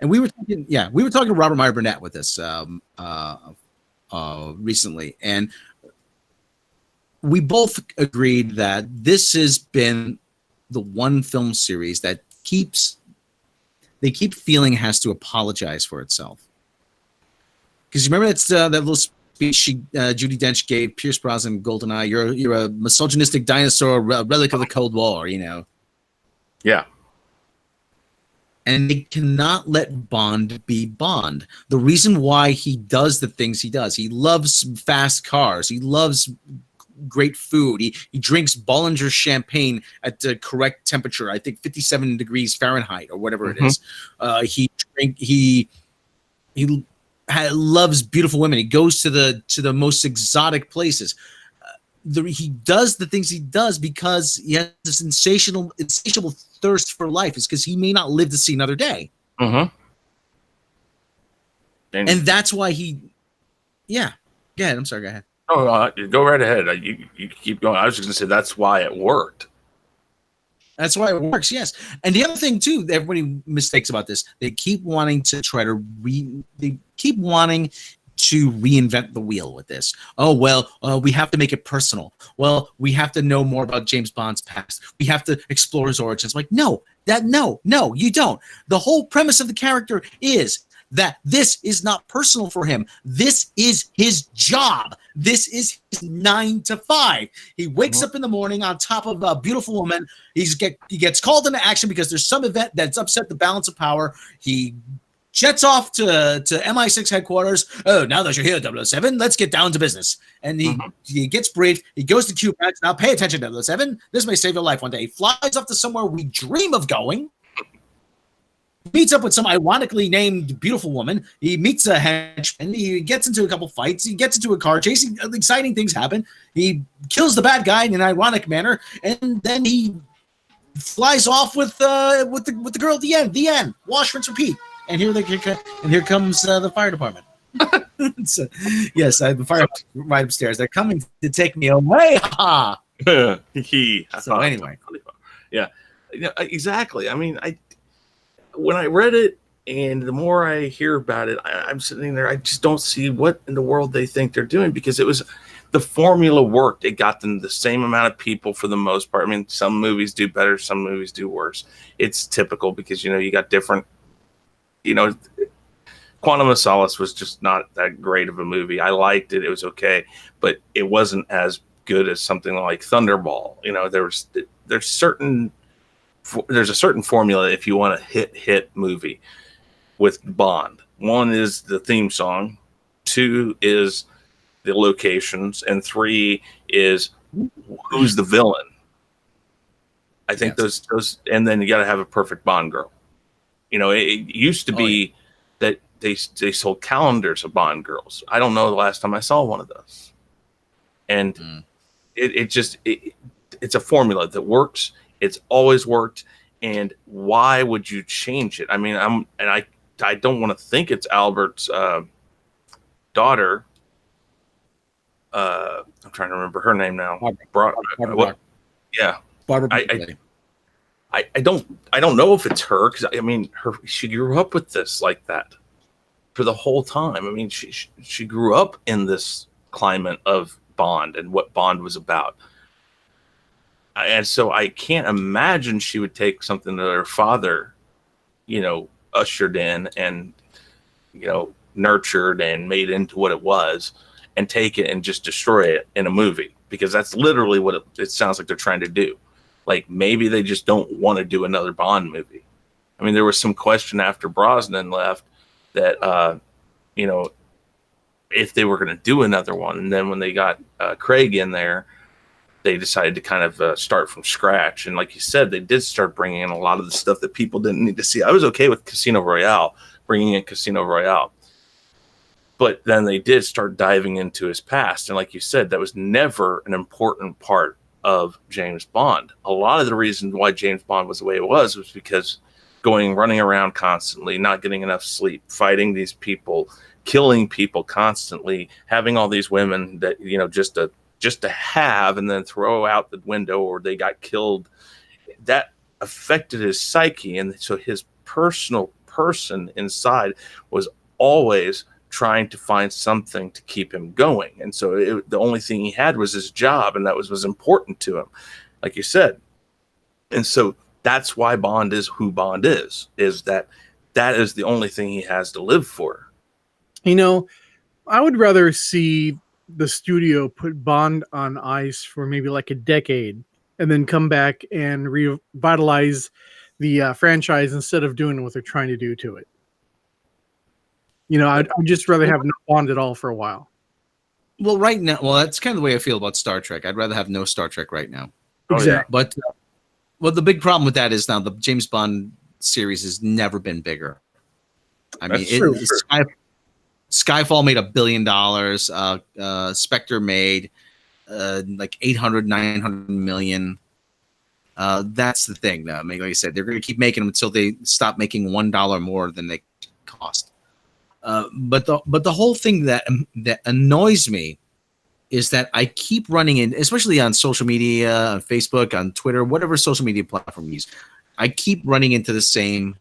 And we were talking to Robert Meyer Burnett with this recently, and we both agreed that this has been the one film series that they keep feeling has to apologize for itself. Because you remember that little speech Judi Dench gave Pierce Brosnan in GoldenEye, you're a misogynistic dinosaur, relic of the Cold War, Yeah. And they cannot let Bond be Bond. The reason why he does the things he does, he loves fast cars, he loves great food. He drinks Bollinger champagne at the correct temperature. I think 57 degrees Fahrenheit or whatever it is. He loves beautiful women. He goes to the most exotic places. He does the things he does because he has this insatiable thirst for life. It's because he may not live to see another day. And that's why he, yeah. Go ahead. I'm sorry. Go ahead. Oh, go right ahead. You keep going. I was just going to say that's why it worked. That's why it works, yes. And the other thing too, that everybody mistakes about this, they keep wanting to reinvent the wheel with this. Oh well, we have to make it personal. Well, we have to know more about James Bond's past. We have to explore his origins. Like, no, you don't. The whole premise of the character is that this is not personal for him. This is his job. This is his 9 to 5. He wakes up in the morning on top of a beautiful woman. He gets called into action because there's some event that's upset the balance of power. He jets off to MI6 headquarters. Oh, now that you're here, 007, let's get down to business. And he gets briefed. He goes to Cuba. Now pay attention, 007. This may save your life one day. He flies off to somewhere we dream of going. Meets up with some ironically named beautiful woman. He meets a henchman. He gets into a couple fights. He gets into a car chase. Exciting things happen. He kills the bad guy in an ironic manner, and then he flies off with the girl at the end. The end. Wash, rinse, repeat. And here comes the fire department. So, yes, the fire right upstairs. They're coming to take me away. So anyway, yeah, exactly. I mean, when I read it, and the more I hear about it, I'm sitting there. I just don't see what in the world they think they're doing, because it was the formula worked. It got them the same amount of people for the most part. I mean, some movies do better, some movies do worse. It's typical because you got different. Quantum of Solace was just not that great of a movie. I liked it; it was okay, but it wasn't as good as something like Thunderball. There's a certain formula if you want a hit movie with Bond. One is the theme song, 2 is the locations, and 3 is who's the villain. I think those, and then you got to have a perfect Bond girl. It used to be that they sold calendars of Bond girls. I don't know the last time I saw one of those, and it's a formula that works. It's always worked, and why would you change it? I mean, I don't want to think it's Albert's daughter. I'm trying to remember her name now. Barbara. Yeah, Barbara. I don't know if it's her, because I mean, she grew up with this like that for the whole time. I mean, she grew up in this climate of Bond and what Bond was about. And so I can't imagine she would take something that her father, ushered in and, nurtured and made into what it was, and take it and just destroy it in a movie, because that's literally what it sounds like they're trying to do. Like, maybe they just don't want to do another Bond movie. I mean, there was some question after Brosnan left that, if they were going to do another one. And then when they got Craig in there, they decided to kind of start from scratch. And like you said, they did start bringing in a lot of the stuff that people didn't need to see. I was okay with Casino Royale, bringing in Casino Royale. But then they did start diving into his past. And like you said, that was never an important part of James Bond. A lot of the reason why James Bond was the way it was because running around constantly, not getting enough sleep, fighting these people, killing people constantly, having all these women that, just to have and then throw out the window, or they got killed, that affected his psyche. And so his personal person inside was always trying to find something to keep him going. And so the only thing he had was his job, and that was important to him, like you said. And so that's why Bond is who Bond is that is the only thing he has to live for. I would rather see the studio put Bond on ice for maybe like a decade and then come back and revitalize the franchise instead of doing what they're trying to do to it. I'd just rather have no Bond at all for a while. Well, right now, that's kind of the way I feel about Star Trek. I'd rather have no Star Trek right now. Exactly. But the big problem with that is now the James Bond series has never been bigger. I mean, Skyfall made $1 billion. Spectre made like 800, 900 million. That's the thing. I mean, like I said, they're going to keep making them until they stop making $1 more than they cost. But the whole thing that annoys me is that I keep running in, especially on social media, on Facebook, on Twitter, whatever social media platform you use, I keep running into the same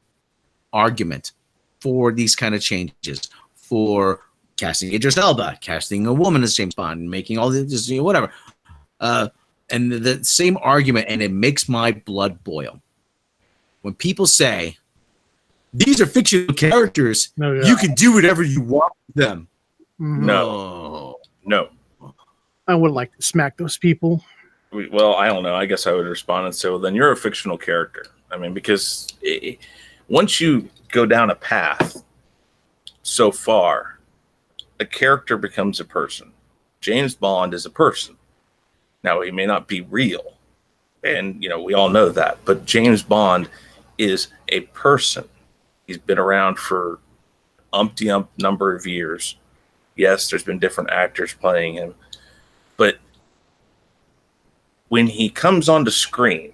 argument for these kind of changes, for casting Idris Elba, casting a woman as James Bond, making all this, whatever. And the same argument, and it makes my blood boil. When people say, these are fictional characters, you can do whatever you want with them. No. I would like to smack those people. Well, I don't know. I guess I would respond and say, well, then you're a fictional character. I mean, because once you go down a path so far, a character becomes a person. James Bond is a person. Now, he may not be real, and we all know that, but James Bond is a person. He's been around for umpty-ump number of years. Yes, there's been different actors playing him, but when he comes onto screen,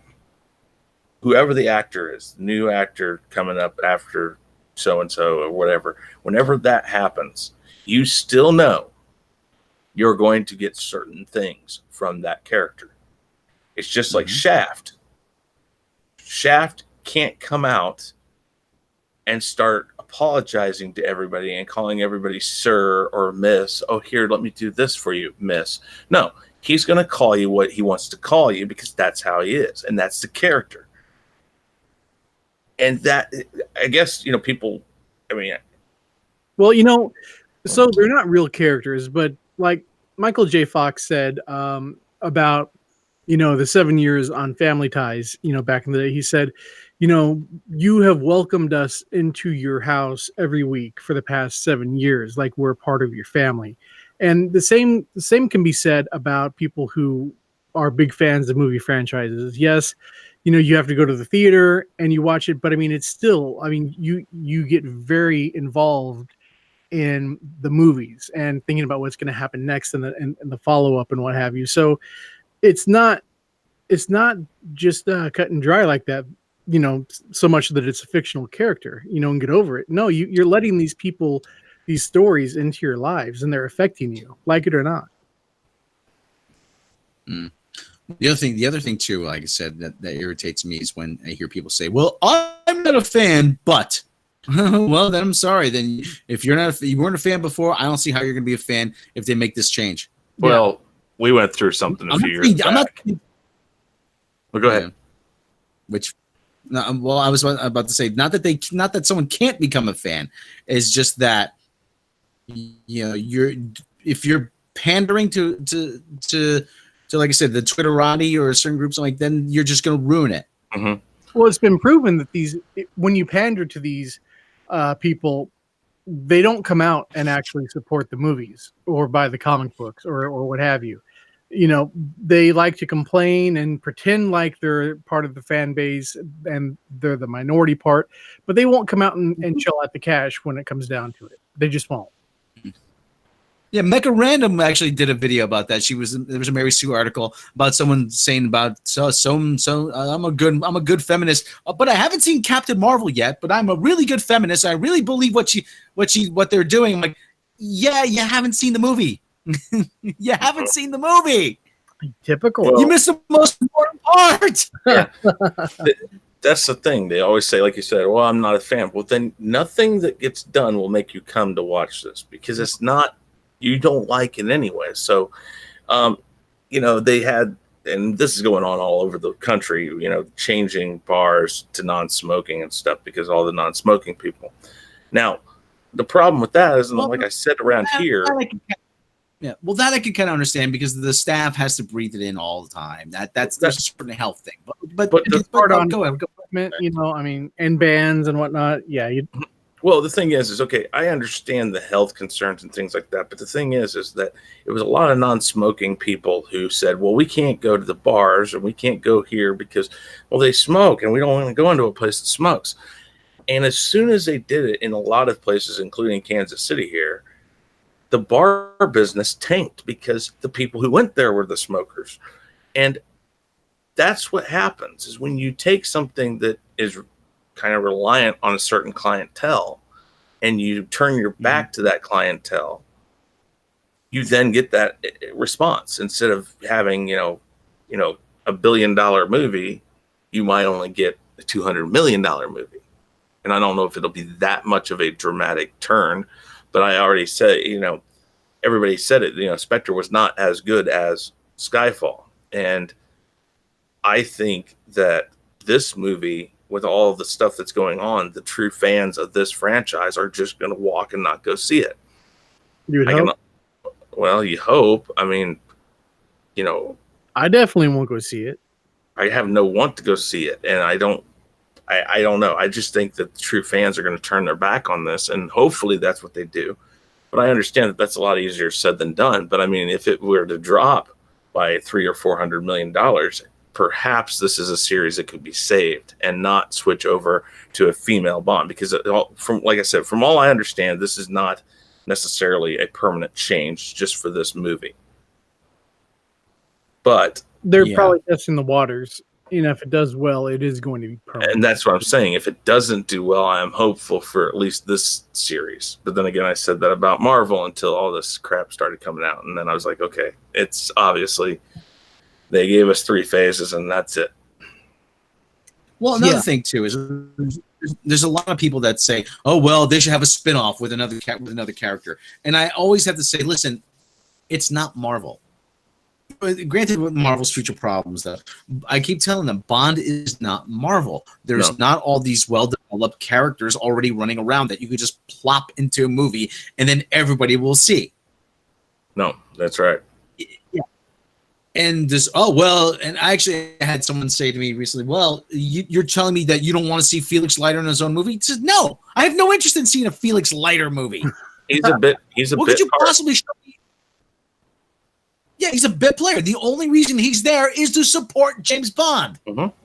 whoever the actor is, new actor coming up after so-and-so or whatever, whenever that happens, you still know you're going to get certain things from that character. It's just like Shaft. Shaft can't come out and start apologizing to everybody and calling everybody sir or miss. Oh, here, let me do this for you, miss. No, he's going to call you what he wants to call you because that's how he is, and that's the character. And that, I guess, people, I mean... Well, so they're not real characters, but like Michael J. Fox said about, the 7 years on Family Ties, back in the day, he said, you have welcomed us into your house every week for the past 7 years, like we're part of your family. And the same can be said about people who are big fans of movie franchises. Yes, you have to go to the theater and you watch it, but I mean, it's still, you get very involved in the movies and thinking about what's going to happen next and the follow-up and what have you. So it's not just cut and dry like that, so much that it's a fictional character, and get over it. No, you're letting these people, these stories into your lives, and they're affecting you, like it or not. The other thing too, like I said, that irritates me is when I hear people say, well, I'm not a fan, but well, then I'm sorry. Then if you weren't a fan before, I don't see how you're going to be a fan if they make this change. Well, we went through something a few years back. Well, go ahead. I was about to say, not that someone can't become a fan. It's just that if you're pandering to like I said, the Twitterati or certain groups, like, then you're just going to ruin it. Mm-hmm. Well, it's been proven that when you pander to these people, they don't come out and actually support the movies or buy the comic books or what have you. They like to complain and pretend like they're part of the fan base and they're the minority part, but they won't come out and chill out the cash when it comes down to it. They just won't. Yeah, Mecca Random actually did a video about that. There was a Mary Sue article about someone saying about I'm a good feminist, but I haven't seen Captain Marvel yet. But I'm a really good feminist. I really believe what they're doing. I'm like, yeah, you haven't seen the movie. You haven't seen the movie. Typical. You missed the most important part. Yeah. That's the thing. They always say, like you said, well, I'm not a fan. Well, then nothing that gets done will make you come to watch this because it's not. You don't like it anyway. So, they had, and this is going on all over the country, changing bars to non-smoking and stuff because all the non-smoking people. Now, the problem with that is, like I said around here. Yeah, well, that I can kind of understand because the staff has to breathe it in all the time. That's a certain health thing. But the part on equipment, and bands and whatnot. Yeah, Well, the thing is okay, I understand the health concerns and things like that, but the thing is that it was a lot of non-smoking people who said, well, we can't go to the bars and we can't go here because, well, they smoke and we don't want to go into a place that smokes. And as soon as they did it in a lot of places, including Kansas City here, the bar business tanked because the people who went there were the smokers. And that's what happens is when you take something that is kind of reliant on a certain clientele and you turn your back to that clientele, you then get that response. Instead of having, $1 billion movie, you might only get a $200 million movie. And I don't know if it'll be that much of a dramatic turn, but I already said, everybody said it, Spectre was not as good as Skyfall. And I think that this movie, with all of the stuff that's going on, the true fans of this franchise are just going to walk and not go see it. You would hope? Well, you hope. I mean, I definitely won't go see it. I have no want to go see it, and I don't know. I just think that the true fans are going to turn their back on this, and hopefully that's what they do. But I understand that that's a lot easier said than done. But I mean, if it were to drop by $300 or $400 million, perhaps this is a series that could be saved and not switch over to a female Bond, because like I said, from all I understand, this is not necessarily a permanent change just for this movie. But they're probably testing the waters. If it does well, it is going to be permanent. And that's what I'm saying. If it doesn't do well, I am hopeful for at least this series. But then again, I said that about Marvel until all this crap started coming out. And then I was like, okay, it's obviously they gave us 3 phases and that's it. Well, another thing too is there's a lot of people that say, "Oh, well, they should have a spin-off with another character." And I always have to say, listen, it's not Marvel. Granted, with Marvel's future problems, though, I keep telling them Bond is not Marvel. There's not all these well-developed characters already running around that you could just plop into a movie and then everybody will see. No, that's right. Yeah. And this, and I actually had someone say to me recently, well, you're telling me that you don't want to see Felix Leiter in his own movie? He says, no, I have no interest in seeing a Felix Leiter movie. He's a bit what could you possibly show me? Yeah, he's a bit player. The only reason he's there is to support James Bond. Mm-hmm.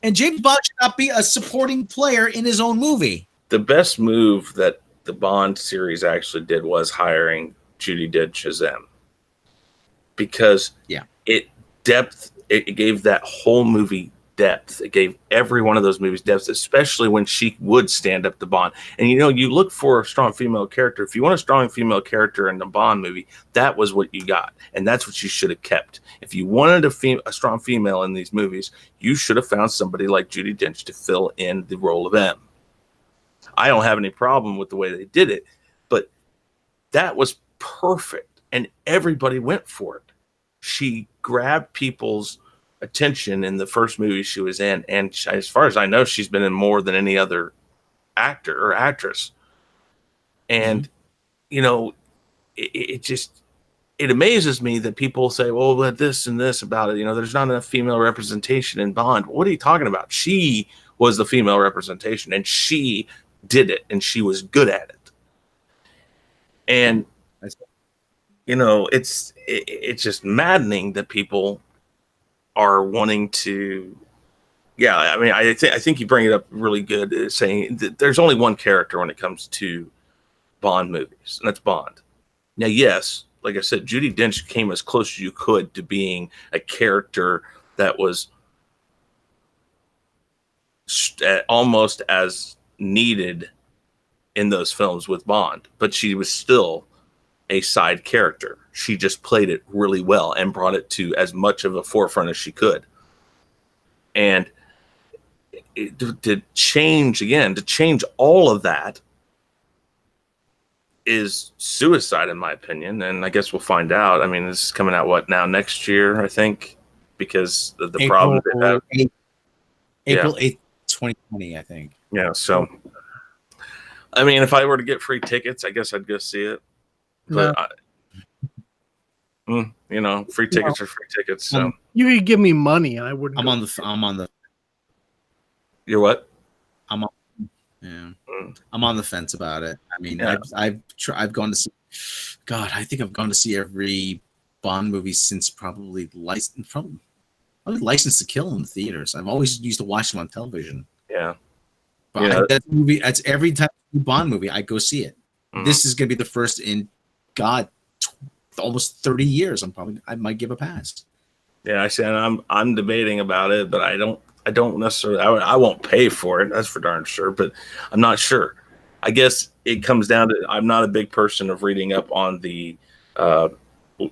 And James Bond should not be a supporting player in his own movie. The best move that the Bond series actually did was hiring Judi Dench as them. Because it gave that whole movie depth. It gave every one of those movies depth, especially when she would stand up to Bond. And you look for a strong female character. If you want a strong female character in the Bond movie, that was what you got, and that's what you should have kept. If you wanted a strong female in these movies, you should have found somebody like Judi Dench to fill in the role of M. I don't have any problem with the way they did it, but that was perfect, and everybody went for it. She grabbed people's attention in the first movie she was in, and as far as I know, she's been in more than any other actor or actress. And it amazes me that people say, well, but this and this about it, there's not enough female representation in Bond. What are you talking about? She was the female representation, and she did it, and she was good at it. And it's just maddening that people are wanting to. I mean, I think you bring it up really good, saying that there's only one character when it comes to Bond movies, and that's Bond. Now, yes, like I said, Judi Dench came as close as you could to being a character that was almost as needed in those films with Bond, but she was still a side character. She just played it really well and brought it to as much of a forefront as she could. And to change all of that is suicide, in my opinion. And I guess we'll find out. I mean, this is coming out next year, I think, because the problem they have. April 8th, 2020, I think. Yeah. So, I mean, if I were to get free tickets, I guess I'd go see it. But free tickets are free tickets. So you could give me money, and I wouldn't. I'm on the. You're what? I'm on. Yeah. I'm on the fence about it. I mean, Yeah. I've gone to see. God, I think I've gone to see every Bond movie since probably License to Kill in the theaters. I've always used to watch them on television. Yeah. But that's every time Bond movie I go see it. Mhm. This is gonna be the first in almost 30 years. I might give a pass. Yeah, I see, and I'm debating about it, but I don't necessarily. I won't pay for it. That's for darn sure. But I'm not sure. I guess it comes down to I'm not a big person of reading up on the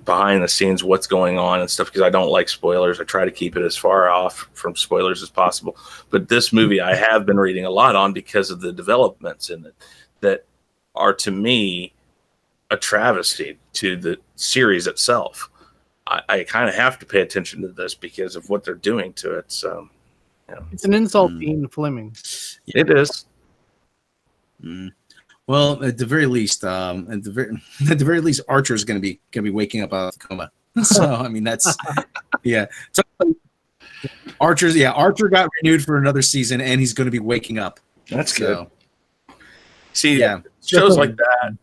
behind the scenes, what's going on and stuff, because I don't like spoilers. I try to keep it as far off from spoilers as possible. But this movie I have been reading a lot on because of the developments in it that are, to me, a travesty to the series itself. I kind of have to pay attention to this because of what they're doing to it. So, it's an insult to Ian Fleming. It is. Well, at the very least, Archer is going to be waking up out of the coma. So, I mean, that's yeah. So, Archer got renewed for another season, and he's going to be waking up. That's good. See, shows like that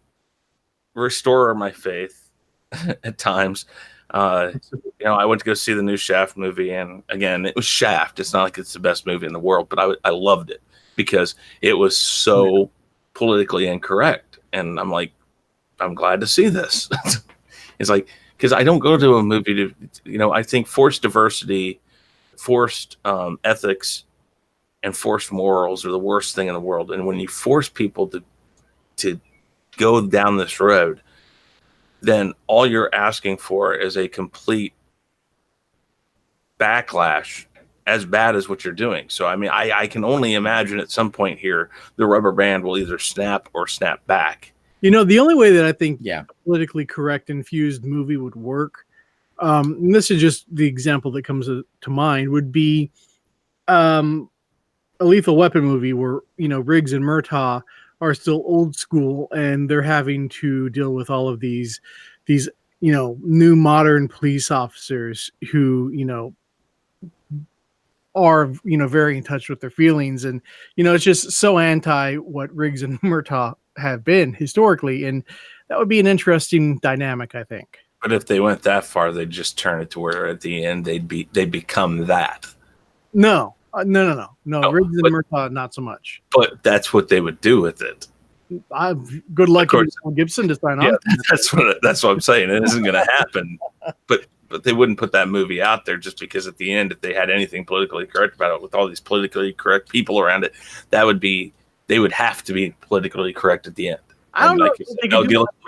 restore my faith at times. I went to go see the new Shaft movie, and again, it was Shaft. It's not like it's the best movie in the world, but I loved it because it was so politically incorrect, and I'm like, I'm glad to see this. It's like, because I don't go to a movie to, I think forced diversity, forced ethics, and forced morals are the worst thing in the world. And when you force people to go down this road, then all you're asking for is a complete backlash as bad as what you're doing. So, I mean, I can only imagine at some point here, the rubber band will either snap or snap back. The only way that I think a politically correct infused movie would work, and this is just the example that comes to mind, would be a Lethal Weapon movie where, Riggs and Murtaugh are still old school and they're having to deal with all of these new modern police officers who, are, very in touch with their feelings. And, it's just so anti what Riggs and Murtaugh have been historically. And that would be an interesting dynamic, I think. But if they went that far, they'd just turn it to where at the end they'd become that. No. Riggs and Murtaugh, not so much. But that's what they would do with it. Good luck to Gibson to sign on. That's what I'm saying. It isn't going to happen. But they wouldn't put that movie out there just because at the end, if they had anything politically correct about it, with all these politically correct people around it, they would have to be politically correct at the end. I don't know.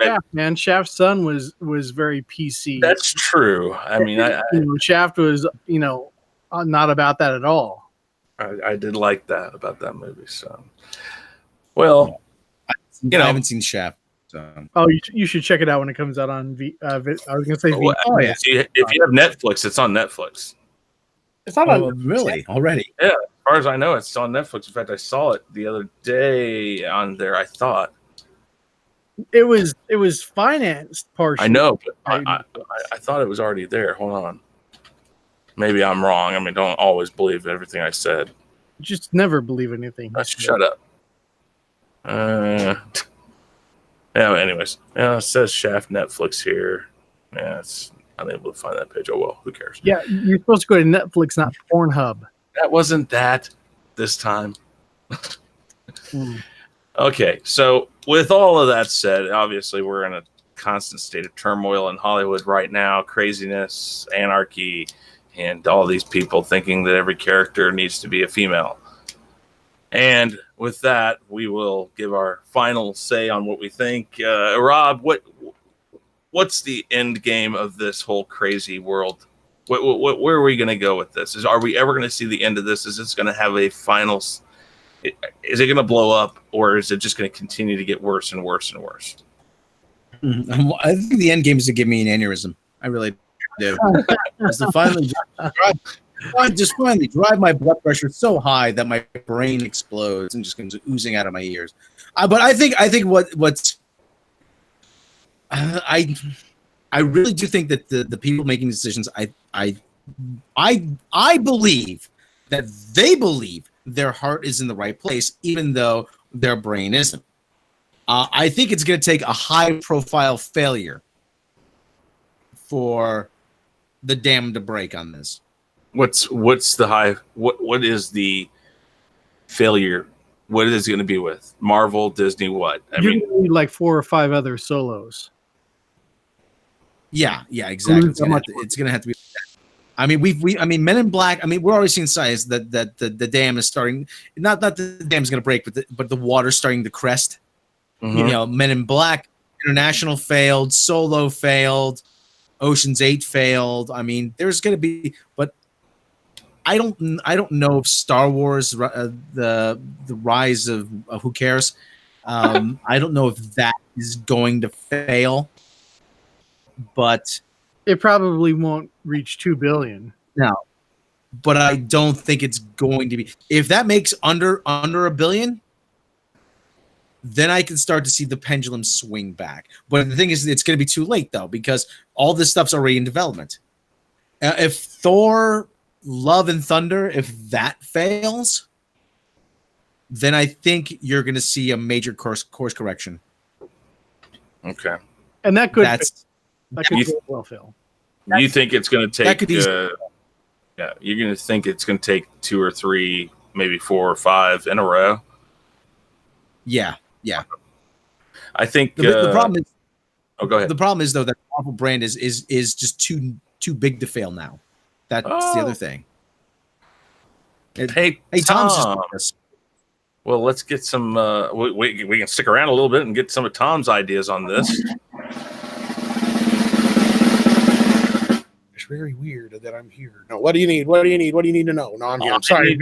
Shaft, man. Shaft's son was very PC. That's true. I mean, Shaft was, not about that at all. I did like that about that movie. So, well, I haven't seen Shaft. So. Oh, you should check it out when it comes out on I was going to say yeah. If you have Netflix, it's on Netflix. It's not on really already. Yeah, as far as I know, it's on Netflix. In fact, I saw it the other day on there. I thought it was financed partially. I know, but I thought it was already there. Hold on. Maybe I'm wrong. I mean, don't always believe everything I said. Just never believe anything. Shut up. Anyways. Yeah, it says Shaft Netflix here. Yeah, it's unable to find that page. Oh, well, who cares? Yeah, you're supposed to go to Netflix, not Pornhub. That wasn't that this time. Okay, so with all of that said, obviously we're in a constant state of turmoil in Hollywood right now. Craziness, anarchy, and all these people thinking that every character needs to be a female. And with that, we will give our final say on what we think. Rob, what's the end game of this whole crazy world? Where are we going to go with this? Are we ever going to see the end of this? Is this going to have a final? Is it going to blow up, or is it just going to continue to get worse and worse and worse? I think the end game is to give me an aneurysm. I really do. To finally drive my blood pressure so high that my brain explodes and just comes oozing out of my ears. But I think what's I really do think that the people making decisions, I believe that they believe their heart is in the right place, even though their brain isn't. I think it's going to take a high-profile failure for the dam to break on this. What's the high? What is the failure? What is it going to be with Marvel, Disney? What? You need like 4 or 5 other solos. Yeah, exactly. It's going to have to be. I mean, Men in Black. I mean, we're already seeing signs that the dam is starting. Not that the dam is going to break, but the water's starting to crest. Mm-hmm. You know, Men in Black, International failed, Solo failed, Ocean's 8 failed. I mean, there's going to be, but I don't know if Star Wars, the rise of who cares. I don't know if that is going to fail, but it probably won't reach 2 billion. No, but I don't think it's going to be. If that makes under $1 billion, then I can start to see the pendulum swing back. But the thing is, it's going to be too late though, because all this stuff's already in development. If Thor: Love and Thunder, if that fails, then I think you're going to see a major course correction. Okay, and that could well fail. You think it's going to take? Yeah, you're going to think it's going to take 2 or 3, maybe 4 or 5 in a row. Yeah. I think the problem is. Oh, go ahead. The problem is though that the Marvel brand is just too big to fail now. That's the other thing. Hey, Tom's just. Well, let's get some. We can stick around a little bit and get some of Tom's ideas on this. It's very weird that I'm here. No, what do you need? What do you need? What do you need to know? No, I'm here. I'm sorry.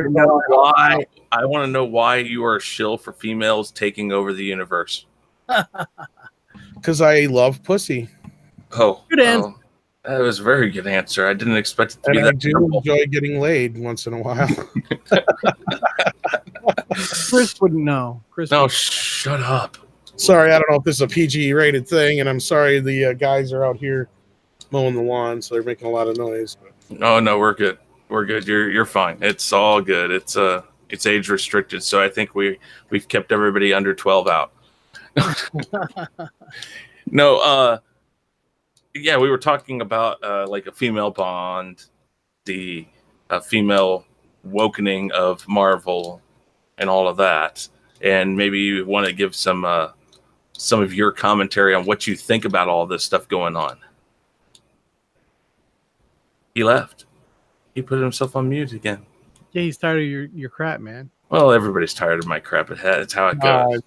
I want to know why you are a shill for females taking over the universe. Because I love pussy. Oh, good answer. That was a very good answer. I didn't expect it to be that. I do enjoy getting laid once in a while. Chris wouldn't know. Shut up. Sorry, I don't know if this is a PG rated thing, and I'm sorry the guys are out here mowing the lawn, so they're making a lot of noise. But. No, we're good. We're good. You're fine. It's all good. It's age restricted, so I think we've kept everybody under 12 out. No, yeah, we were talking about like a female Bond, the female Wokening of Marvel, and all of that. And maybe you want to give some of your commentary on what you think about all this stuff going on. He left. He put himself on mute again. Yeah, he's tired of your crap, man. Well, everybody's tired of my crap. It's how it goes.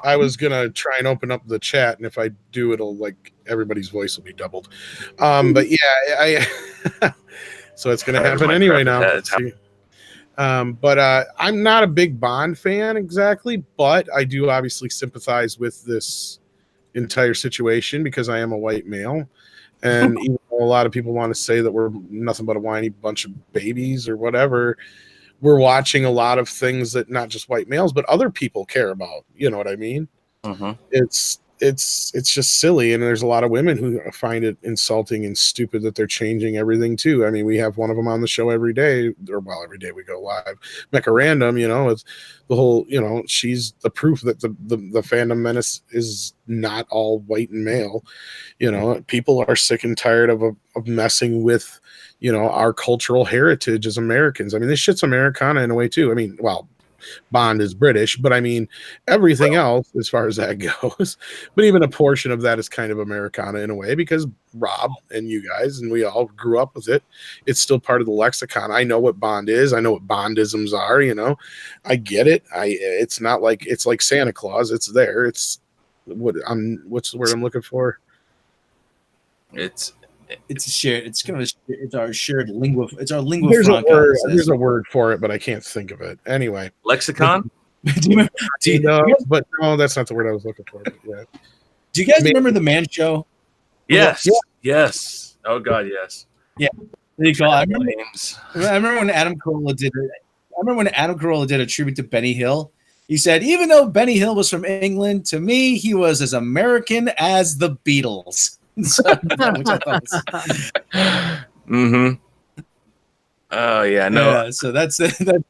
I was gonna try and open up the chat, and if I do, it'll like everybody's voice will be doubled. But yeah, so it's gonna happen anyway now. But I'm not a big Bond fan exactly, but I do obviously sympathize with this entire situation because I am a white male, and even though a lot of people want to say that we're nothing but a whiny bunch of babies or whatever. We're watching a lot of things that not just white males, but other people care about. You know what I mean? Uh-huh. It's just silly, and there's a lot of women who find it insulting and stupid that they're changing everything too. I mean, we have one of them on the show every day, every day we go live. Mecca Random, it's the whole, she's the proof that the fandom menace is not all white and male. People are sick and tired of messing with. Our cultural heritage as Americans. I mean, this shit's Americana in a way too. I mean, well, Bond is British, but I mean, everything else as far as that goes. But even a portion of that is kind of Americana in a way because Rob and you guys and we all grew up with it. It's still part of the lexicon. I know what Bond is. I know what Bondisms are. I get it. It's not like it's like Santa Claus. It's there. It's what's the word I'm looking for? It's a shared. It's our shared lingua. It's our lingua There's franca. There's a word for it, but I can't think of it. Anyway, lexicon. But no, that's not the word I was looking for. Yeah. Do you guys remember the Man Show? Yes. Yeah. Yes. Oh God, yes. Yeah. I remember when Adam Carolla did it. I remember when Adam Carolla did a tribute to Benny Hill. He said, even though Benny Hill was from England, to me he was as American as the Beatles. Mm-hmm. Oh yeah, no. Yeah, so that's it.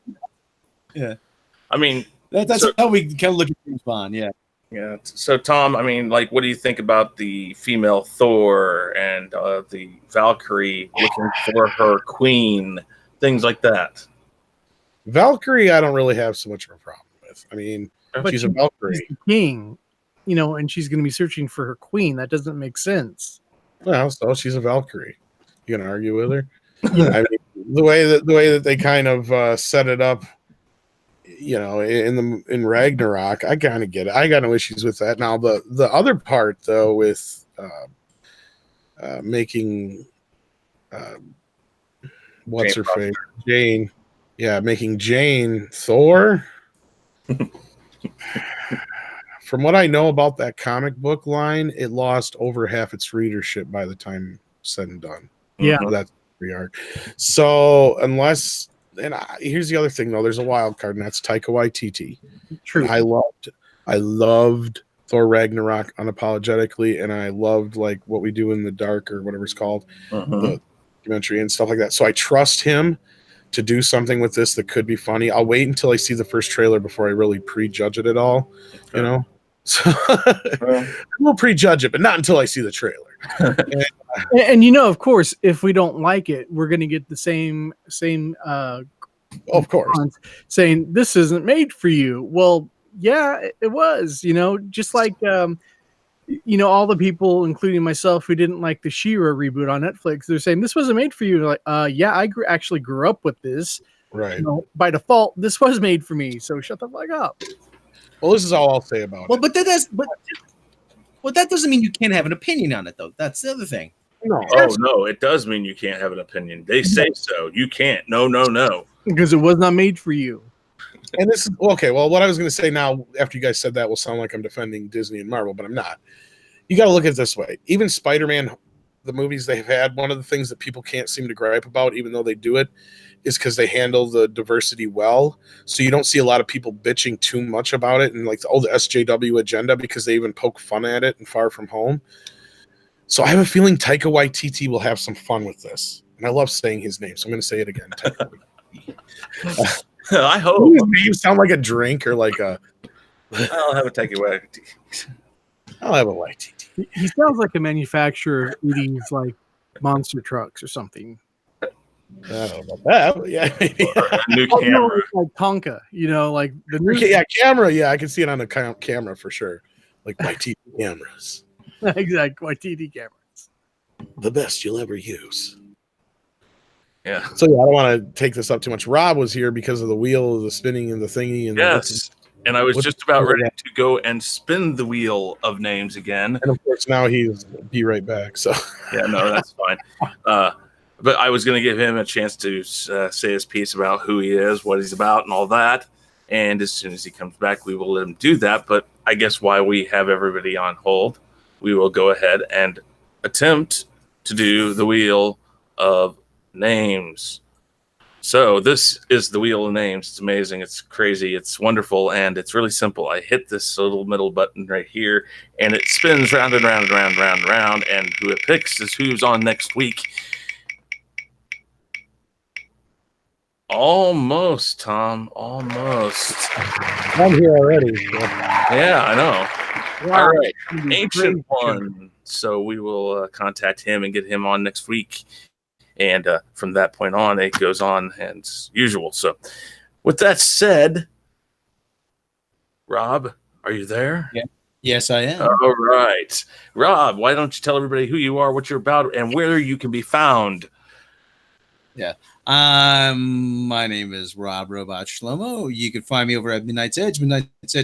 I mean, That's how we kind of look at James Bond. Yeah. Yeah. So, Tom, I mean, like, what do you think about the female Thor and the Valkyrie looking for her queen, things like that? Valkyrie, I don't really have so much of a problem with. I mean, But she's a Valkyrie. She's the king, and she's going to be searching for her queen. That doesn't make sense. Well, so she's a Valkyrie. You gonna argue with her? I mean, the way that they kind of set it up, in Ragnarok, I kind of get it. I got no issues with that. Now the other part though, with making what's her face, Jane, making Jane Thor. From what I know about that comic book line, it lost over half its readership by the time said and done. Yeah, that's the arc. So here's the other thing though. There's a wild card, and that's Taika Waititi. True. I loved Thor Ragnarok unapologetically, and I loved like What We Do in the Dark or whatever it's called, the documentary and stuff like that. So I trust him to do something with this that could be funny. I'll wait until I see the first trailer before I really prejudge it at all. Okay. So we'll prejudge it, but not until I see the trailer. and of course, if we don't like it, we're going to get the same of course, saying this isn't made for you. Well, yeah, it was. Just like all the people, including myself, who didn't like the She-Ra reboot on Netflix, they're saying this wasn't made for you. Like, yeah, I actually grew up with this. Right. By default, this was made for me. So shut the fuck up. Well, this is all I'll say about it. But that doesn't mean you can't have an opinion on it, though. That's the other thing. No. Oh, no, it does mean you can't have an opinion. They say so. You can't. No. Because it was not made for you. And this is okay. Well, what I was going to say now, after you guys said that, will sound like I'm defending Disney and Marvel, but I'm not. You got to look at it this way. Even Spider-Man, the movies they've had, one of the things that people can't seem to gripe about, even though they do it, is because they handle the diversity well. So you don't see a lot of people bitching too much about it and like the SJW agenda, because they even poke fun at it in Far From Home. So I have a feeling Taika Waititi will have some fun with this. And I love saying his name, so I'm going to say it again. Taika Waititi. I hope. His name sound like a drink or like a... I'll have a Taika Waititi. I'll have a Waititi. He sounds like a manufacturer of 80s like monster trucks or something. I don't know about that. Yeah, maybe. New camera, like Tonka, like the new camera. Yeah, I can see it on the camera for sure. Like Waititi cameras. Exactly, Waititi cameras. The best you'll ever use. Yeah. So yeah, I don't want to take this up too much. Rob was here because of the wheel, the spinning, and the thingy. And yes. And I was just about ready to go and spin the wheel of names again. And of course, now he's be right back. So yeah, no, that's fine. But I was going to give him a chance to say his piece about who he is, what he's about, and all that. And as soon as he comes back, we will let him do that. But I guess while we have everybody on hold, we will go ahead and attempt to do the wheel of names. So this is the wheel of names. It's amazing. It's crazy. It's wonderful. And it's really simple. I hit this little middle button right here, and it spins round and round and round and round and round. And who it picks is who's on next week. Almost, Tom. Almost. I'm here already. Yeah, I know. Wow. All right. Ancient One. So we will contact him and get him on next week. And from that point on, it goes on as usual. So with that said, Rob, are you there? Yeah. Yes, I am. All right. Rob, why don't you tell everybody who you are, what you're about, and where you can be found? Yeah. My name is Robot Shlomo. You can find me over at Midnight's Edge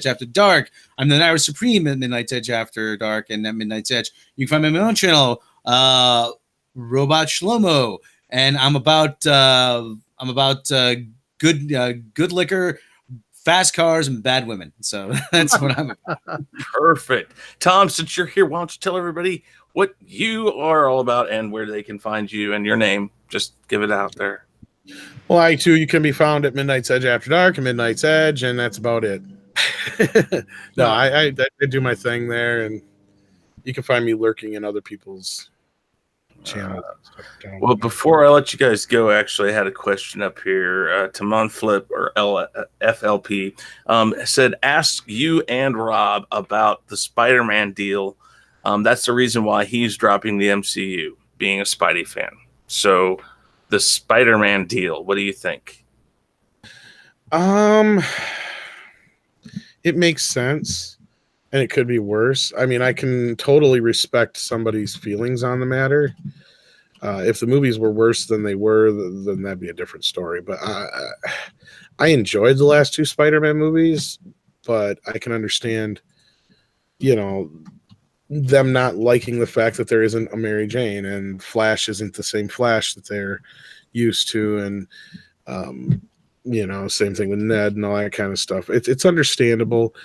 After Dark. I'm the Narrator Supreme at Midnight's Edge After Dark and at Midnight's Edge. You can find me on my own channel, Robot Shlomo, and I'm about good liquor, fast cars, and bad women. So that's what I'm about. Perfect. Tom, since you're here, why don't you tell everybody what you are all about and where they can find you and your name? Just give it out there. Well, I too, you can be found at Midnight's Edge After Dark and Midnight's Edge, and that's about it. No, I do my thing there, and you can find me lurking in other people's channels. Well, before I let you guys go, actually, I had a question up here. Timon Flip or FLP said, ask you and Rob about the Spider-Man deal. That's the reason why he's dropping the MCU, being a Spidey fan. So, the Spider-Man deal, what do you think? It makes sense, and it could be worse. I mean, I can totally respect somebody's feelings on the matter. If the movies were worse than they were, then that'd be a different story. But I enjoyed the last two Spider-Man movies, but I can understand, them not liking the fact that there isn't a Mary Jane and Flash isn't the same Flash that they're used to, and same thing with Ned and all that kind of stuff. It's understandable.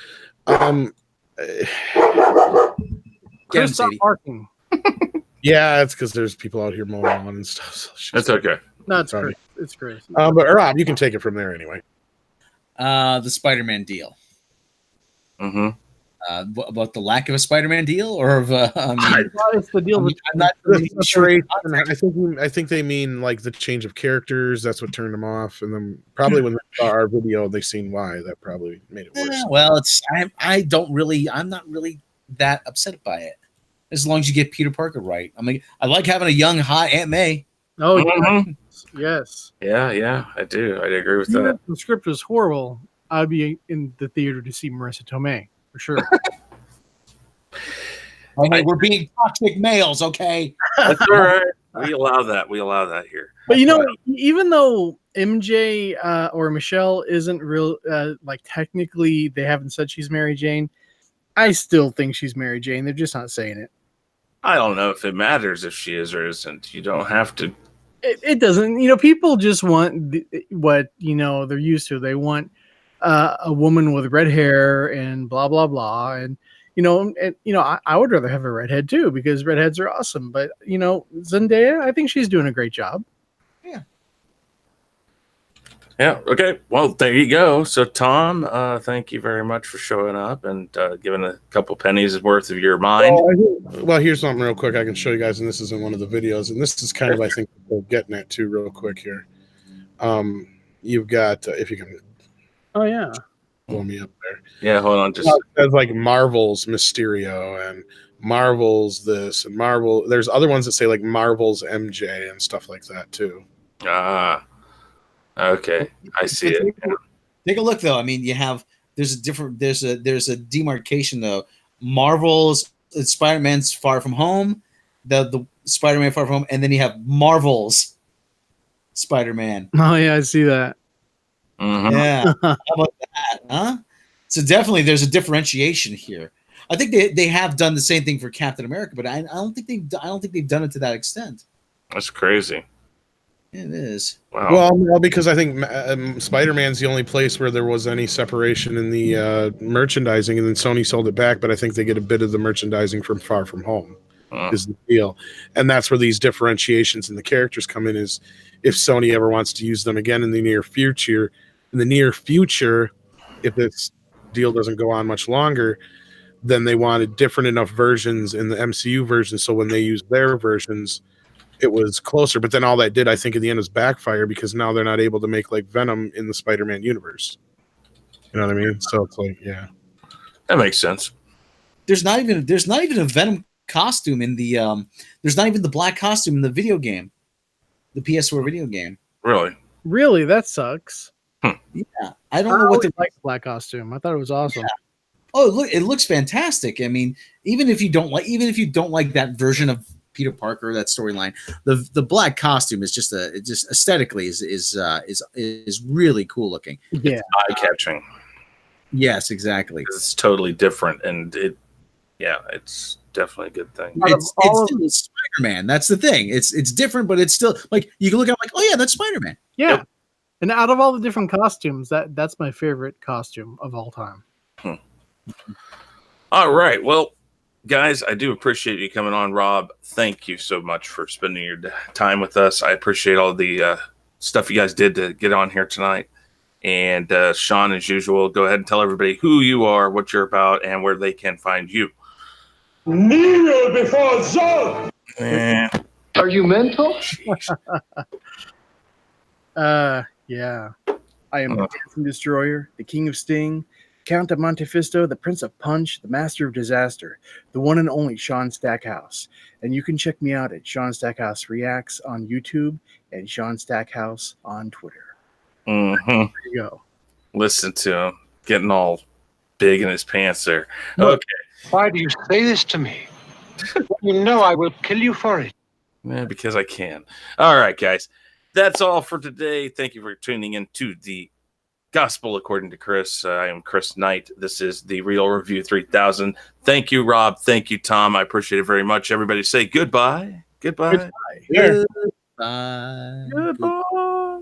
Chris, stop barking. Yeah, it's because there's people out here mowing lawn and stuff. So that's okay. No, it's Chris. It's Chris. But Rob, you can take it from there anyway. The Spider-Man deal. Mm-hmm. About the lack of a Spider-Man deal, or of it's the deal. I'm not really sure. I think they mean like the change of characters. That's what turned them off, and then probably when they saw our video, they seen why. That probably made it worse. Well, I'm not really that upset by it, as long as you get Peter Parker right. I mean, I like having a young, hot Aunt May. Oh, yes. Yeah, I do. I agree with Even that. if the script was horrible, I'd be in the theater to see Marissa Tomei. For sure. We're being toxic males, okay? That's all right. We allow that. Here. But even though MJ or Michelle isn't real, like technically they haven't said she's Mary Jane, I still think she's Mary Jane. They're just not saying it. I don't know if it matters if she is or isn't. You don't have to. It doesn't. People just want what they're used to. They want a woman with red hair and blah blah blah, and I would rather have a redhead too, because redheads are awesome. But Zendaya, I think she's doing a great job. Yeah. Okay. Well, there you go. So, Tom, thank you very much for showing up and giving a couple pennies worth of your mind. Well, here's something real quick I can show you guys, and this is in one of the videos, and this is kind of, I think, what we're getting at too, real quick here. You've got, if you can. Oh yeah. Blow me up there. Yeah, hold on. Just there's like Marvel's Mysterio and Marvel's this and Marvel. There's other ones that say like Marvel's MJ and stuff like that too. Okay, I see it. Take a look though. I mean, there's a demarcation though. Marvel's Spider-Man's Far From Home, the Spider-Man Far From Home, and then you have Marvel's Spider-Man. Oh yeah, I see that. Mm-hmm. Yeah, how about that, huh? So definitely, there's a differentiation here. I think they have done the same thing for Captain America, but I don't think they've done it to that extent. That's crazy. It is. Wow. Well, because I think Spider-Man's the only place where there was any separation in the merchandising, and then Sony sold it back. But I think they get a bit of the merchandising from Far From Home, is the deal, and that's where these differentiations in the characters come in. Is if Sony ever wants to use them again in the near future. If this deal doesn't go on much longer, then they wanted different enough versions in the MCU version, so when they used their versions, it was closer. But then all that did, I think, in the end, was backfire, because now they're not able to make like Venom in the Spider-Man universe. You know what I mean? So it's like, yeah, that makes sense. There's not even a Venom costume in the there's not even the black costume in the video game, the PS4 video game. Really, that sucks. Yeah, I don't know what the black costume. I thought it was awesome. Yeah. Oh, look! It looks fantastic. I mean, even if you don't like that version of Peter Parker, that storyline, the black costume is just aesthetically is really cool looking. Yeah, eye catching. Yes, exactly. It's totally different, and it's definitely a good thing. It's still Spider-Man. That's the thing. It's different, but it's still like you can look at it like, oh yeah, that's Spider-Man. Yeah. Yep. And out of all the different costumes, that's my favorite costume of all time. All right. Well, guys, I do appreciate you coming on. Rob, thank you so much for spending your time with us. I appreciate all the stuff you guys did to get on here tonight. And Sean, as usual, go ahead and tell everybody who you are, what you're about, and where they can find you. Kneel before Zod! Are you mental? Yeah. I am the Dancing Destroyer, the King of Sting, Count of Montefisto, the Prince of Punch, the Master of Disaster, the one and only Sean Stackhouse. And you can check me out at Sean Stackhouse Reacts on YouTube and Sean Stackhouse on Twitter. Mm-hmm. There you go. Listen to him getting all big in his pants there. Look, Okay. why do you say this to me? You know I will kill you for it. Yeah, because I can. All right, guys. That's all for today. Thank you for tuning in to the Gospel According to Chris. I am Chris Knight. This is the Real Review 3000. Thank you, Rob. Thank you, Tom. I appreciate it very much. Everybody say goodbye. Goodbye. Goodbye. Goodbye. Goodbye.